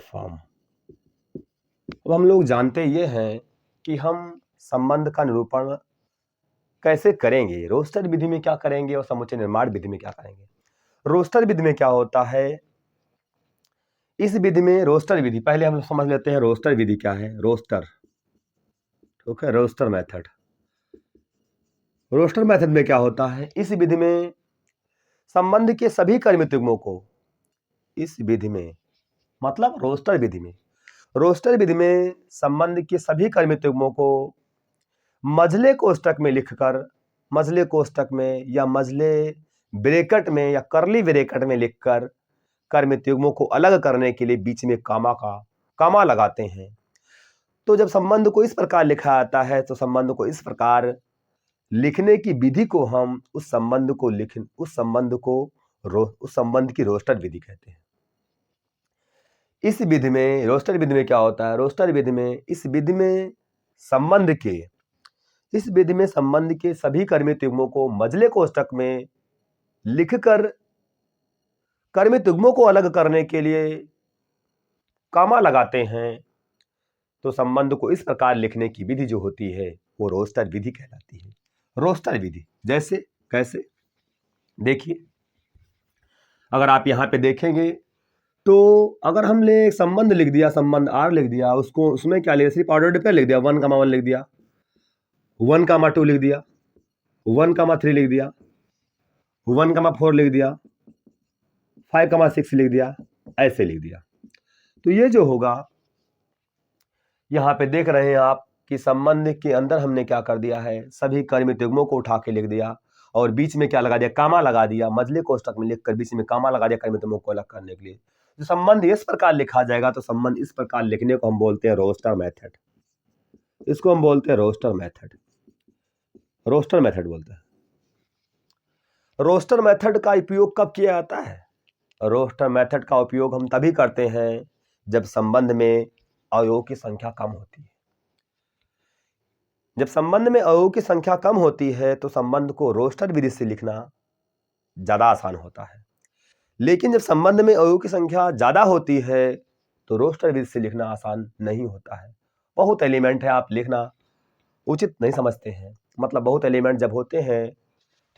फॉर्म। अब हम लोग जानते ये हैं कि हम संबंध का निरूपण कैसे करेंगे, रोस्टर विधि में क्या करेंगे और समुच्चय निर्माण विधि में क्या करेंगे। रोस्टर विधि में क्या होता है, इस विधि में रोस्टर विधि, पहले हम समझ लेते हैं रोस्टर विधि क्या है। रोस्टर मेथड में क्या होता है, इस विधि में संबंध के सभी कर्मित युग्मों को, रोस्टर विधि में संबंध के सभी कर्मित युग्मों को मझले कोष्ठक में लिखकर, मझले कोष्ठक में या मझले ब्रैकेट में या कर्ली ब्रैकेट में लिखकर कर्मित युग्मों को अलग करने के लिए बीच में कामा लगाते हैं। तो जब संबंध को इस प्रकार लिखा जाता है तो संबंध को इस प्रकार लिखने की विधि को हम उस संबंध की रोस्टर विधि कहते हैं। इस विधि में रोस्टर विधि में क्या होता है, रोस्टर विधि में इस विधि में संबंध के सभी कर्मित युग्मों को मझले कोष्ठक में लिखकर कर्मित युग्मों को अलग करने के लिए कामा लगाते हैं। तो संबंध को इस प्रकार लिखने की विधि जो होती है वो रोस्टर विधि कहलाती है। रोस्टर विधि जैसे कैसे, देखिए अगर आप यहाँ पे देखेंगे तो अगर हमने संबंध लिख दिया, संबंध R लिख दिया, उसमें क्या लिखा, सिर्फ ऑर्डर डिपेयर लिख दिया, 1,1 लिख दिया, 1,2 लिख दिया, 1,3 लिख दिया, 1,4 लिख दिया, 5,6 लिख दिया, ऐसे लिख दिया। तो ये जो होगा, यहाँ पे देख रहे हैं आप कि संबंध के अंदर हमने क्या कर दिया है, सभी कर्मित युग्मों को उठा के लिख दिया और बीच में क्या लगा दिया, कामा लगा दिया, मझले कोष्टक में लिखकर बीच में कामा लगा दिया कर्मितुगमों को अलग करने के लिए। जो संबंध इस प्रकार लिखा जाएगा तो संबंध इस प्रकार लिखने को हम बोलते हैं रोस्टर मेथड। इसको हम बोलते हैं रोस्टर मेथड, रोस्टर मेथड बोलते हैं। रोस्टर मेथड का उपयोग कब किया जाता है? रोस्टर मेथड का उपयोग हम तभी करते हैं जब संबंध में अवयवों की संख्या कम होती है। जब संबंध में अवयवों की संख्या कम होती है तो संबंध को रोस्टर विधि से लिखना ज्यादा आसान होता है, लेकिन जब संबंध में अवयवों की संख्या ज्यादा होती है तो रोस्टर विधि से लिखना आसान नहीं होता है। बहुत एलिमेंट है, आप लिखना उचित नहीं समझते हैं। मतलब बहुत एलिमेंट जब होते हैं,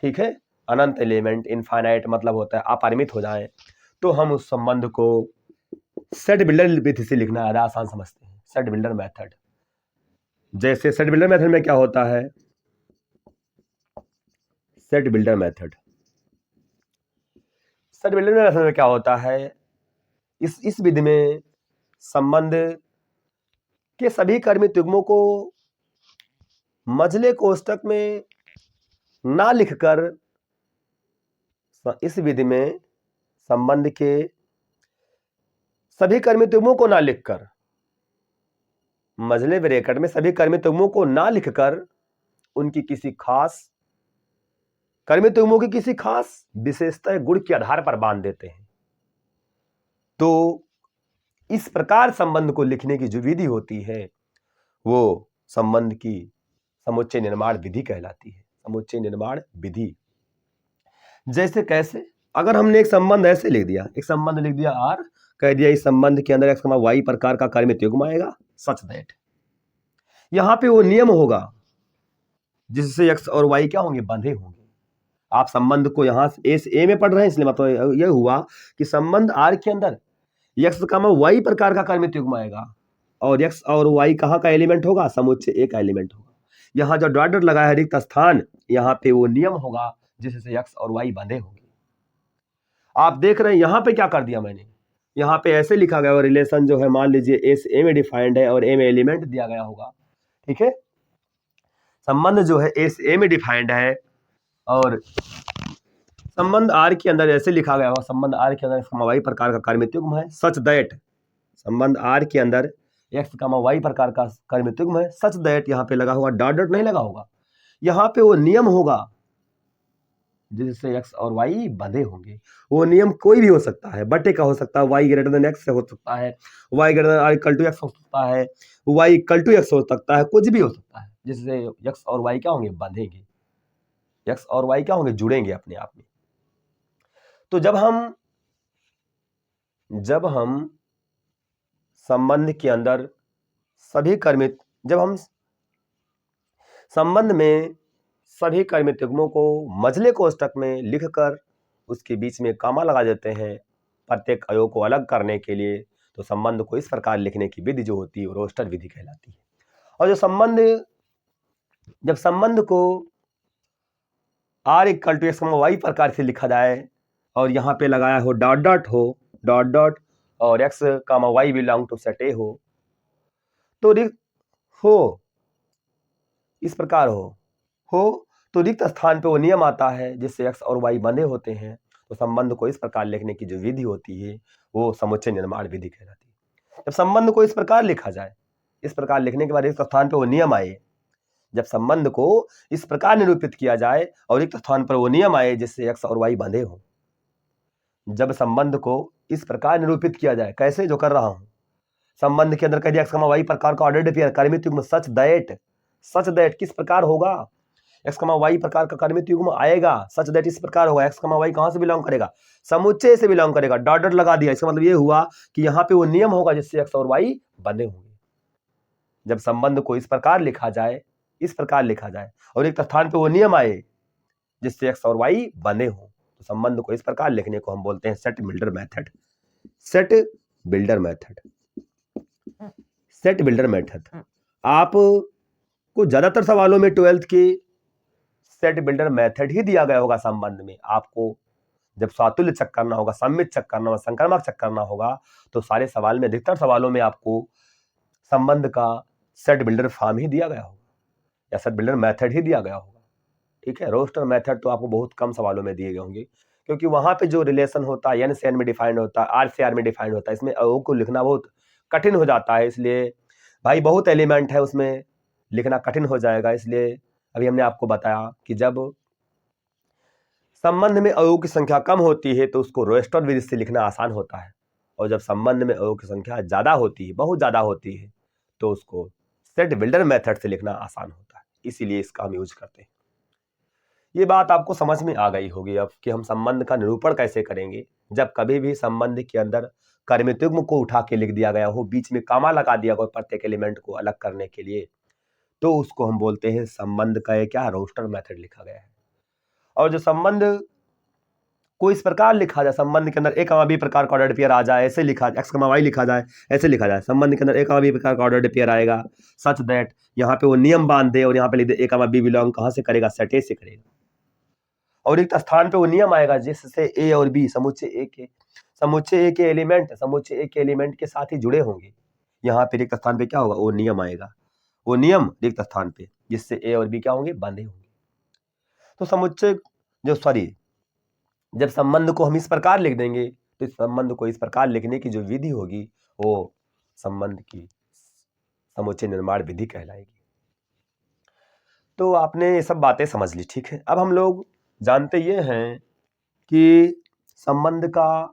ठीक है, अनंत एलिमेंट, इनफाइनाइट मतलब होता है अपरिमित हो जाए, तो हम उस संबंध को सेट बिल्डर विधि से लिखना ज्यादा आसान समझते हैं, सेट बिल्डर मेथड। जैसे सेट बिल्डर मेथड में क्या होता है, set builder method, set builder method में क्या होता है, इस विधि में संबंध के सभी कर्मित युग्मों को मझले कोष्टक में ना लिखकर, इस विधि में संबंध के सभी कर्मित युग्मों को ना लिखकर, मझले ब्रैकेट में सभी कर्मित युग्मों को ना लिखकर उनकी किसी खास कर्मित युग्मों की किसी खास विशेषता गुण के आधार पर बांध देते हैं। तो इस प्रकार संबंध को लिखने की जो विधि होती है वो संबंध की समुच्चय निर्माण विधि कहलाती है, समुच्चय निर्माण विधि। जैसे कैसे, अगर हमने एक संबंध ऐसे लिख दिया, एक संबंध लिख दिया R, कह दिया इस संबंध के अंदर x, y प्रकार का कर्मित युग्म आएगा, सच दैट यहां पे वो नियम होगा जिससे x और y क्या होंगे, बंधे होंगे। आप संबंध को यहां से A में पढ़ रहे हैं, इसलिए मतलब यह हुआ कि संबंध R के अंदर x, y प्रकार का कर्मित युग्म आएगा और x और y कहाँ का एलिमेंट होगा, समुच्चय A का एलिमेंट होगा। यहाँ जो डॉट डॉट लगा है रिक्त स्थान, यहाँ पे वो नियम होगा जिससे x और y बंधे होंगे। आप देख रहे हैं यहाँ पे क्या कर दिया मैंने, यहाँ पे ऐसे लिखा गया, रिलेशन जो है मान लीजिए A से A में डिफाइंड है और A में एलिमेंट दिया गया होगा, ठीक है। संबंध जो है A से A में डिफाइंड है और संबंध R के अंदर ऐसे लिखा गया होगा, संबंध R के अंदर y प्रकार का कर्मित युग्म है, सच दैट संबंध R के अंदर x, y प्रकार का कर्मित युग्म है, सच दैट यहाँ पे लगा होगा, डॉट डॉट नहीं लगा होगा, यहाँ पे वो नियम होगा जिससे x और y बंधे होंगे। वो नियम कोई भी हो सकता है, बटे का हो सकता है, y ग्रेटर देन x हो सकता है, y greater than equal to x हो सकता है, y इक्वल टू x हो सकता है, कुछ भी हो सकता है जिससे x और y क्या होंगे, बंधेंगे, x और y क्या होंगे, जुड़ेंगे अपने आप में। तो जब हम संबंध के अंदर सभी कर्मित, जब हम संबंध में सभी कर्मित युग्मों को मझले कोष्टक में लिखकर उसके बीच में कामा लगा देते हैं प्रत्येक अवयव को अलग करने के लिए, तो संबंध को इस प्रकार लिखने की विधि जो होती है वो रोस्टर विधि कहलाती है। और जब संबंध को R equal to x, y प्रकार से लिखा जाए और यहाँ पे लगाया हो डॉट डॉट हो, डॉट डॉट, और x, y belong to set A हो, तो रिक्त हो इस प्रकार हो तो रिक्त स्थान पे वो नियम आता है जिससे x और y बंधे होते हैं। तो संबंध को इस प्रकार लिखने की जो विधि होती है वो समुच्चय निर्माण विधि कहलाती है। जब संबंध को इस प्रकार लिखा जाए, इस प्रकार लिखने के बाद रिक्त स्थान पे वो नियम आए, जब संबंध को इस प्रकार निरूपित किया जाए और रिक्त स्थान पर वो नियम आए जिससे x और y बंधे हो, जब संबंध को इस प्रकार निरूपित किया जाए, कैसे जो कर रहा हूं, संबंध के अंदर कह दिया x, y प्रकार का ऑर्डर्ड पेयर कर्मित युग्म सच दैट किस प्रकार होगा, x, y प्रकार का कर्मित युग्म आएगा, सच दैट इस प्रकार होगा, x, y कहां से बिलोंग करेगा, समुच्चय से बिलोंग करेगा, डॉट डॉट लगा दिया। इसका मतलब ये हुआ कि यहाँ पे वो नियम होगा जिससे x और y बंधे होंगे। जब संबंध को इस प्रकार लिखा जाए, इस प्रकार लिखा जाए और एक स्थान पे वो नियम आए जिससे x और y बंधे हों, तो संबंध को इस प्रकार लिखने को हम बोलते हैं set builder method. Set builder method, set builder method. आपको ज्यादातर सवालों में 12th के सेट बिल्डर मेथड ही दिया गया होगा। संबंध में आपको जब स्वातुल्य चेक करना होगा, सम्मित चेक करना होगा, संक्रामक चेक करना होगा, तो सारे सवाल में, अधिकतर सवालों में आपको संबंध का सेट बिल्डर फॉर्म ही दिया गया होगा या सेट बिल्डर मेथड ही दिया गया होगा, ठीक है। रोस्टर मेथड तो आपको बहुत कम सवालों में दिए गए होंगे, क्योंकि वहां पे जो रिलेशन होता है एन से एन में डिफाइंड होता है, आर से आर में डिफाइंड होता है, इसमें अवयव को लिखना बहुत कठिन हो जाता है। इसलिए भाई बहुत एलिमेंट है उसमें, लिखना कठिन हो जाएगा। इसलिए अभी हमने आपको बताया कि जब संबंध में अवयव की संख्या कम होती है तो उसको रोस्टर विधि से लिखना आसान होता है, और जब संबंध में अवयव की संख्या ज्यादा होती है, बहुत ज्यादा होती है, तो उसको सेट बिल्डर मेथड से लिखना आसान होता है। इसीलिए इसका हम यूज करते हैं। ये बात आपको समझ में आ गई होगी अब कि हम संबंध का निरूपण कैसे करेंगे। जब कभी भी संबंध के अंदर कर्मित युग्म को उठा के लिख दिया गया हो, बीच में कामा लगा दिया गया प्रत्येक एलिमेंट को अलग करने के लिए, तो उसको हम बोलते हैं संबंध का एक क्या रोस्टर मेथड लिखा गया है। और जो संबंध को इस प्रकार लिखा जाए, संबंध के अंदर ए कमा बी प्रकार का ऑर्डर पेयर आ जाए, ऐसे लिखा एक्स कमा वाई लिखा जाए, ऐसे लिखा जाए। संबंध के अंदर ए कमा बी प्रकार का ऑर्डर पेयर आएगा सच दैट यहाँ पे वो नियम बांध दे और यहाँ पे लिख दे ए कमा बी बिलोंग कहाँ से करेगा, सेट ए से करेगा। और एक स्थान पे वो नियम आएगा जिससे ए और बी समुच्चय ए के एलिमेंट के साथ ही जुड़े होंगे। यहाँ पे रिक्त स्थान पे क्या होगा, वो नियम आएगा, वो नियम रिक्त स्थान पे, जिससे ए और बी क्या होंगे, बंधे होंगे। तो समुच्चय जब संबंध को हम इस प्रकार लिख देंगे, तो इस संबंध को इस प्रकार लिखने की जो विधि होगी वो संबंध की समुच्चय निर्माण विधि कहलाएगी। तो आपने ये सब बातें समझ ली, ठीक है। अब हम लोग जानते ये हैं कि संबंध का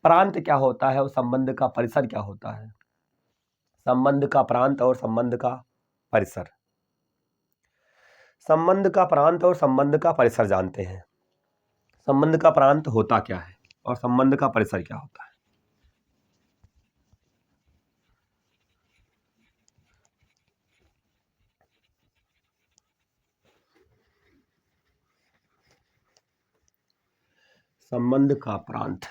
प्रांत क्या होता है और संबंध का परिसर क्या होता है। संबंध का प्रांत और संबंध का परिसर, संबंध का प्रांत और संबंध का परिसर जानते हैं। संबंध का प्रांत होता क्या है और संबंध का परिसर क्या होता है। संबंध का प्रांत,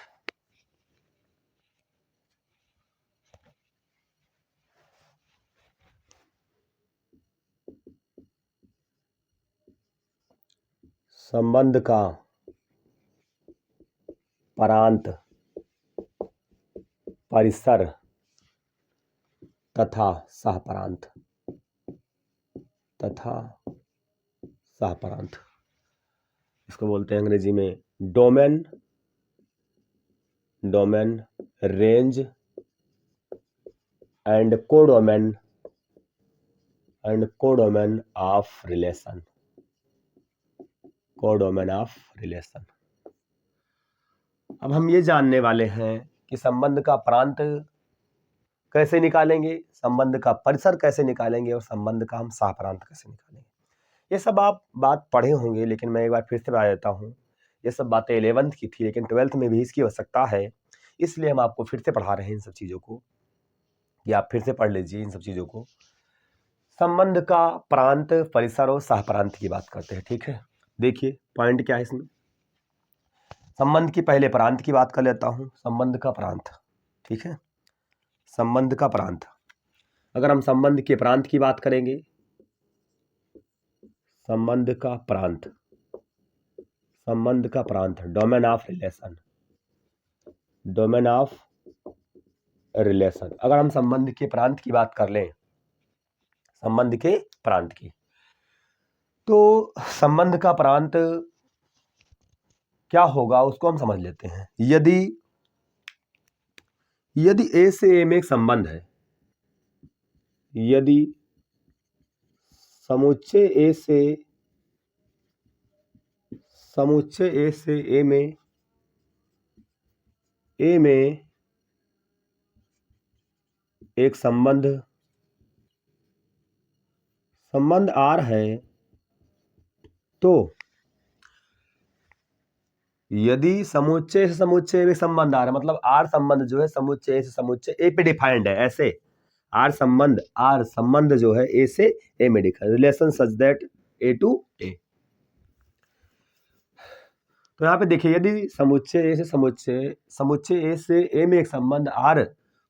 संबंध का प्रांत, परिसर तथा सहप्रांत, इसको बोलते हैं अंग्रेजी में domain, range and codomain of relation, अब हम ये जानने वाले हैं कि संबंध का प्रांत कैसे निकालेंगे, संबंध का परिसर कैसे निकालेंगे और संबंध का हम सहप्रांत कैसे निकालेंगे। ये सब आप बात पढ़े होंगे, लेकिन मैं एक बार फिर से बता देता हूँ। ये सब बातें 11th की थी, लेकिन 12th में भी इसकी आवश्यकता है, इसलिए हम आपको फिर से पढ़ा रहे हैं इन सब चीज़ों को, कि आप फिर से पढ़ लीजिए इन सब चीज़ों को। संबंध का प्रांत, परिसर और सहप्रांत की बात करते हैं, ठीक है। देखिए पॉइंट क्या है इसमें। संबंध की पहले प्रांत की बात कर लेता हूँ, संबंध का प्रांत, ठीक है। संबंध का प्रांत, अगर हम संबंध के प्रांत की बात करेंगे, संबंध का प्रांत, डोमेन ऑफ रिलेशन, अगर हम संबंध के प्रांत की बात कर लें, संबंध के प्रांत की, तो संबंध का प्रांत क्या होगा उसको हम समझ लेते हैं। यदि ए से ए में एक संबंध है, यदि समुच्चय ए से ए में एक संबंध आर है, तो यदि समुच्चय से समुच्चय में संबंध आ रहा है, मतलब आर संबंध जो है समुच्चय से समुच्चय ए पे डिफाइंड है, ऐसे आर संबंध जो है ए से ए में defined, relation such that A to A. तो यहाँ पे देखिए, यदि समुच्चय ए से ए में एक संबंध आर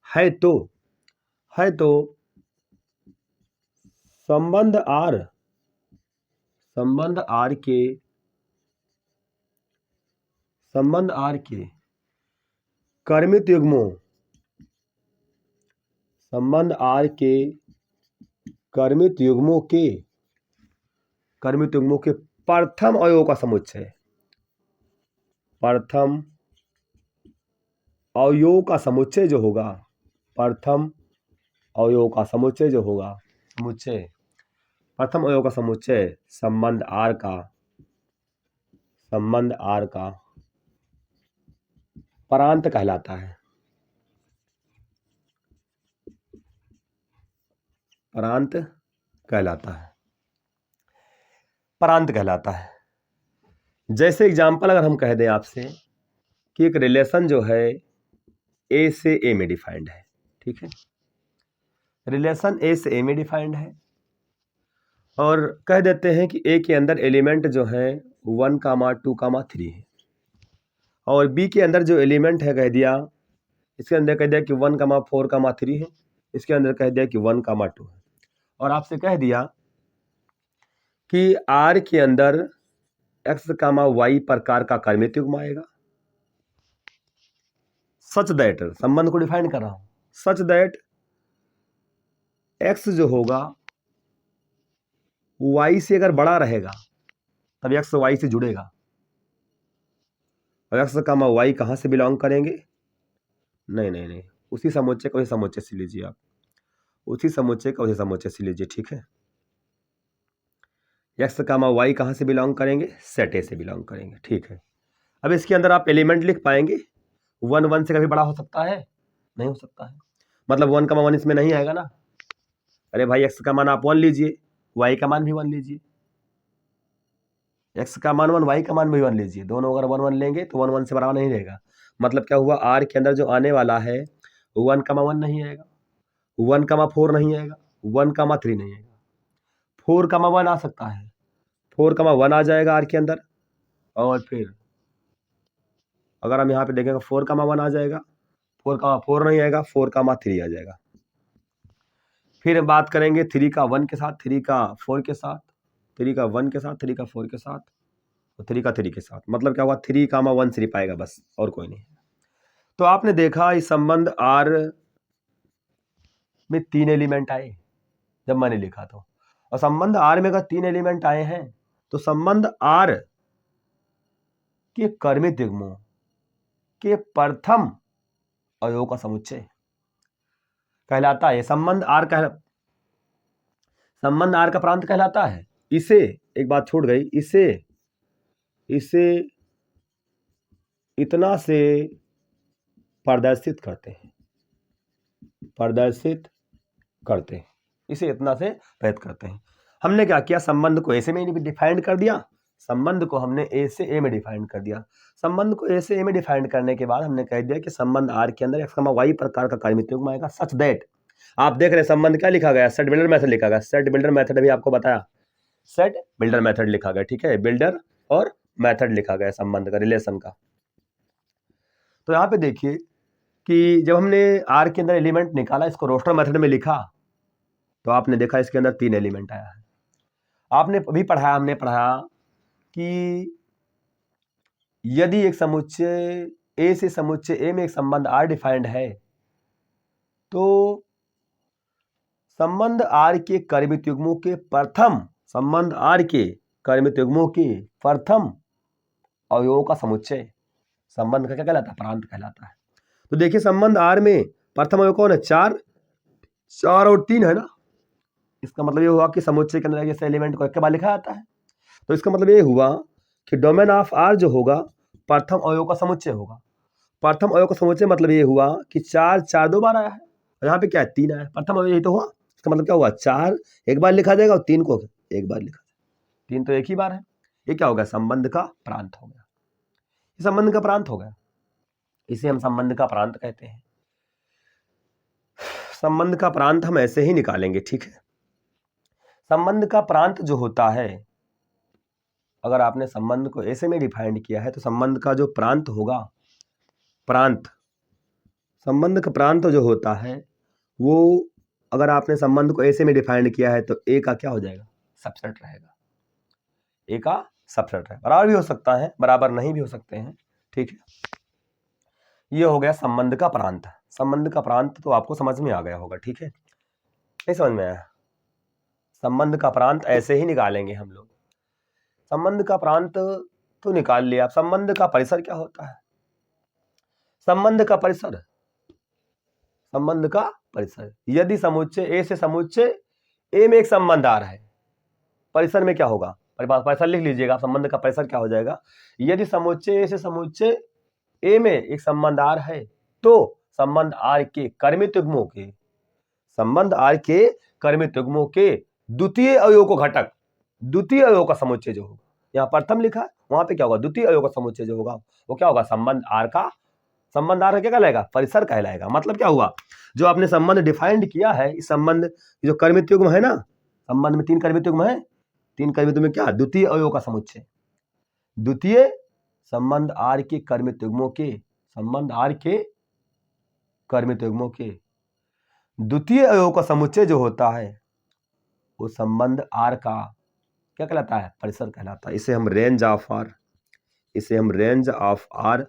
है, तो संबंध आर के कर्मित युग्मों, संबंध आर के कर्मित युग्मों के कर्मित युग्मों के प्रथम अवयवों का समुच्चय, प्रथम अवयवों का समुच्चय जो होगा, प्रथम अवयवों का समुच्चय जो होगा, समुच्चय, प्रथम अवयव का समुच्चय संबंध R का, संबंध R का परांत कहलाता है, परांत कहलाता है, परांत कहलाता है। जैसे एग्जाम्पल अगर हम कह दें आपसे कि एक रिलेशन जो है ए से ए में डिफाइंड है, ठीक है, रिलेशन ए से ए में डिफाइंड है, और कह देते हैं कि ए के अंदर एलिमेंट जो है 1, 2, 3 है, और बी के अंदर जो एलिमेंट है कह दिया, इसके अंदर कह दिया कि 1, 4, 3 है, इसके अंदर कह दिया कि 1, 2 है, और आपसे कह दिया कि आर के अंदर x, y प्रकार का कर्मित युग्म आएगा, सच दैट, संबंध को डिफाइन कर रहा हूं, सच दैट x जो होगा y से अगर बड़ा रहेगा तब x y से जुड़ेगा, और x, y कहां से बिलोंग करेंगे, नहीं, उसी समुच्चय को, समुच्चय से लीजिए आप, उसी समुच्चय को, समुच्चय से लीजिए, ठीक है। x, y कहां से बिलोंग करेंगे, सेट ए से बिलोंग करेंगे, ठीक है। अब इसके अंदर आप एलिमेंट लिख पाएंगे, 1, 1 से कभी बड़ा हो सकता है, नहीं हो सकता है, मतलब 1, 1 इसमें नहीं आएगा ना। अरे भाई x का मान आप 1 लीजिए, y का मान भी 1 लीजिए, x का मान 1, y का मान भी 1 लीजिए, दोनों अगर 1, 1 लेंगे तो 1, 1 से बड़ा नहीं रहेगा, मतलब क्या हुआ, r के अंदर जो आने वाला है 1, 1 नहीं आएगा, 1, 4 नहीं आएगा, 1, 3 नहीं आएगा, 4, 1 आ सकता है, 4, 1 आ जाएगा r के अंदर, और फिर अगर हम यहाँ पे देखेंगे 4, 1 आ जाएगा, 4, 4 नहीं आएगा, 4, 3 आ जाएगा। फिर बात करेंगे 3 का 1 के साथ, 3 का 4 के साथ, 3 का 1 के साथ, 3 का 4 के साथ, और 3 का 3 के साथ, मतलब क्या हुआ, 3, 1 सिर्फ आएगा बस, और कोई नहीं। तो आपने देखा इस संबंध R में 3 एलिमेंट आए जब मैंने लिखा तो, और संबंध R में अगर 3 एलिमेंट आए हैं तो संबंध R के कर्मित युग्मों के प्रथम अवयवों का समुच्चय कहलाता है। संबंध R का प्रांत कहलाता है। इसे, एक बात छूट गई, इसे इतना से प्रदर्शित करते हैं, इसे इतना से प्रदर्शित करते हैं। हमने क्या किया, संबंध को ऐसे में डिफाइन कर दिया, संबंध को हमने ए से ए में डिफाइन कर दिया। संबंध को ए से ए में डिफाइन करने के बाद हमने कह दिया कि संबंध R के अंदर x, y प्रकार का कर्मित युग्म आएगा, सच दैट, आप देख रहे हैं संबंध क्या लिखा गया, सेट बिल्डर मेथड लिखा गया, सेट बिल्डर मेथड अभी आपको बताया, सेट बिल्डर मेथड लिखा गया, ठीक है, बिल्डर और मेथड लिखा गया संबंध का, रिलेशन का। तो यहाँ पे देखिए कि जब हमने R के अंदर एलिमेंट निकाला, इसको रोस्टर मेथड में लिखा, तो आपने देखा इसके अंदर 3 एलिमेंट आया है। आपने अभी पढ़ाया, हमने पढ़ाया कि यदि एक समुच्चय ए से समुच्चय ए में एक संबंध R डिफाइंड है, तो संबंध R के कर्मित युग्मों के प्रथम, संबंध R के कर्मित युग्मों के प्रथम अवयवों का समुच्चय संबंध का क्या कहलाता है, प्रांत कहलाता है। तो देखिए संबंध R में प्रथम अवयव कौन है, 4 और 3 है ना, इसका मतलब ये हुआ कि समुच्चय के अंदर जैसे एलिमेंट को एक के बाद लिखा जाता है, तो इसका मतलब ये हुआ कि डोमेन ऑफ R जो होगा प्रथम अवयव का समुच्चय होगा। प्रथम अवयव का समुच्चय मतलब ये हुआ कि 4, 4 2 बार आया है, और यहाँ पे क्या है, 3 आया है, प्रथम अवयव यही तो हुआ। इसका मतलब क्या हुआ, 4 एक बार लिखा जाएगा और 3 को एक बार लिखा जाएगा, 3 तो एक ही बार है, ये क्या हो गया, संबंध का प्रांत हो गया, ये संबंध का प्रांत हो गया, इसे हम संबंध का प्रांत कहते हैं। संबंध का प्रांत हम ऐसे ही निकालेंगे, ठीक है। संबंध का प्रांत जो होता है, अगर आपने संबंध को ऐसे में डिफाइंड किया है तो संबंध का जो प्रांत होगा, प्रांत, संबंध का प्रांत जो होता है वो, अगर आपने संबंध को ऐसे में डिफाइंड किया है तो ए का क्या हो जाएगा, सबसेट रहेगा, ए का सबसेट है, बराबर भी हो सकता है, बराबर नहीं भी हो सकते हैं, ठीक है। ये हो गया संबंध का प्रांत। संबंध का प्रांत तो आपको समझ में आ गया होगा, ठीक है, नहीं समझ में आया, संबंध का प्रांत ऐसे ही निकालेंगे हम लोग। संबंध का प्रांत तो निकाल लिया, संबंध का परिसर क्या होता है? संबंध का परिसर, संबंध का परिसर, यदि समुच्चय ए से समुच्चय ए में एक संबंध आ रहा है, परिसर में क्या होगा? परिसर लिख लीजिएगा, संबंध का परिसर क्या हो जाएगा? यदि समुच्चय ए से समुच्चय ए में एक संबंध आर है तो संबंध आर के कर्मित युग्मों के, संबंध आर के कर्मित युग्मों के द्वितीय अवयव को घटक, द्वितीय अवयव का समुच्चय जो होगा, यहाँ प्रथम लिखा, वहां पे क्या होगा? द्वितीय अवयव का समुच्चय जो होगा वो क्या होगा? संबंध आर का, संबंध आर क्या कहलाएगा? परिसर कहलाएगा। मतलब क्या हुआ? जो आपने संबंध डिफाइंड किया है, इस संबंध जो कर्मित युग्म है ना, संबंध में 3 कर्मित युग्म है, 3 कर्मित में क्या? द्वितीय अवयव का समुच्चय, द्वितीय संबंध आर के कर्मित युग्मों के, संबंध आर के कर्मित युग्मों के द्वितीय अवयव का समुच्चय जो होता है वो संबंध आर का क्या कहलाता है? परिसर कहलाता है। इसे हम रेंज ऑफ आर, इसे हम रेंज ऑफ आर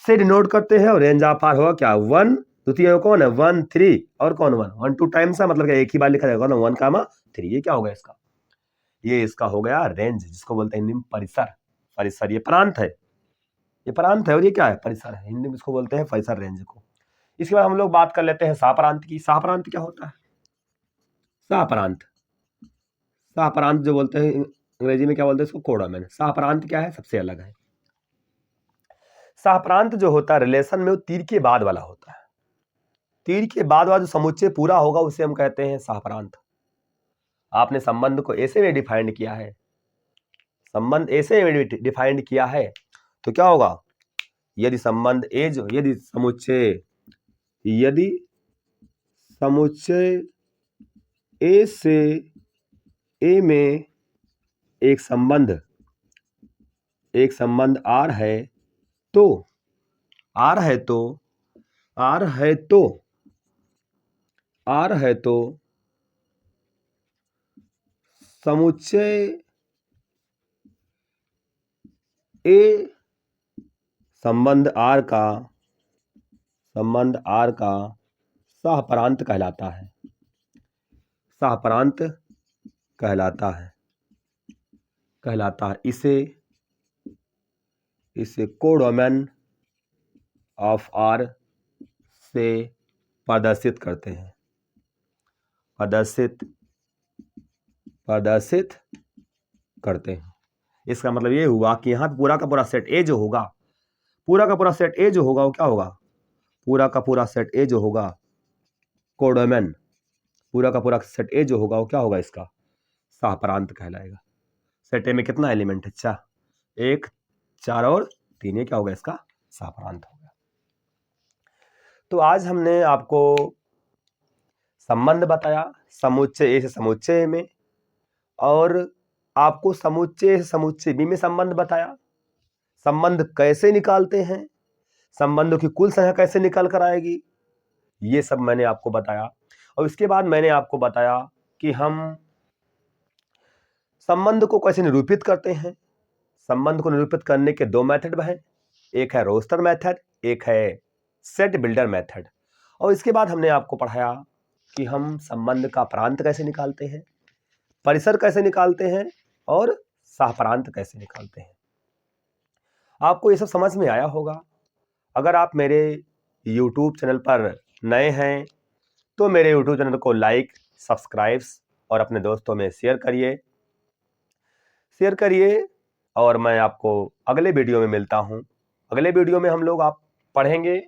से डिनोट करते हैं। और रेंज ऑफ आर होगा क्या? 1, द्वितीय अवयव कौन है? 1 3, और कौन 1 1 2 टाइम्स है, मतलब क्या एक ही बार लिखा जाएगा ना, 1 3। ये क्या होगा इसका? ये इसका हो गया रेंज, जिसको बोलते हैं हिंदी में परिसर। परिसर ये प्रांत है, ये प्रांत है, और ये क्या है? परिसर है। हिंदी में इसको बोलते हैं परिसर, रेंज को। इसके बाद हम लोग बात कर लेते हैं साप्रांत की। साप्रांत क्या होता है? साप्रांत, साप्रांत जो बोलते हैं अंग्रेजी में क्या बोलते हैं इसको? कोडामेन। साप्रांत क्या है? सबसे अलग है। साप्रांत जो होता है रिलेशन में वो तीर के बाद वाला होता है, तीर के बाद वाला जो समुच्चय पूरा होगा उसे हम कहते हैं साप्रांत। आपने संबंध को ऐसे में डिफाइंड किया है, संबंध ऐसे में डिफाइंड किया है तो क्या होगा? यदि संबंध ए जो, यदि समुच्चय ए से ए में एक संबंध आर है तो समुच्चय ए संबंध आर का सहप्रांत कहलाता है, सहप्रांत कहलाता है। इसे कोडोमेन ऑफ आर से प्रदर्शित करते हैं, प्रदर्शित करते हैं। इसका मतलब ये हुआ कि यहाँ पूरा का पूरा सेट ए जो होगा, पूरा का पूरा सेट ए जो होगा वो क्या होगा? पूरा का पूरा सेट ए जो होगा कोडोमेन, पूरा का पूरा सेट ए जो होगा वो क्या होगा? इसका सहप्रांत कहलाएगा। सेट ए में कितना एलिमेंट है? 4, 1 4 और 3, ये क्या होगा? इसका सहप्रांत हो गया। तो आज हमने आपको संबंध बताया समुच्चय ए से समुच्चय में, और आपको समुच्चय से समुच्चय बी में संबंध बताया। संबंध कैसे निकालते हैं, संबंधों की कुल संख्या कैसे निकल कर आएगी, ये सब मैंने आपको बताया। और इसके बाद मैंने आपको बताया कि हम संबंध को कैसे निरूपित करते हैं। संबंध को निरूपित करने के 2 मेथड हैं, एक है रोस्टर मेथड, एक है सेट बिल्डर मेथड। और इसके बाद हमने आपको पढ़ाया कि हम संबंध का प्रांत कैसे निकालते हैं, परिसर कैसे निकालते हैं, और सहप्रांत कैसे निकालते हैं। आपको ये सब समझ में आया होगा। अगर आप मेरे YouTube चैनल पर नए हैं तो मेरे YouTube चैनल को लाइक, सब्सक्राइब और अपने दोस्तों में शेयर करिए। और मैं आपको अगले वीडियो में मिलता हूं। अगले वीडियो में हम लोग आप पढ़ेंगे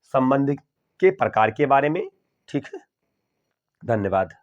संबंध के प्रकार के बारे में। ठीक है, धन्यवाद।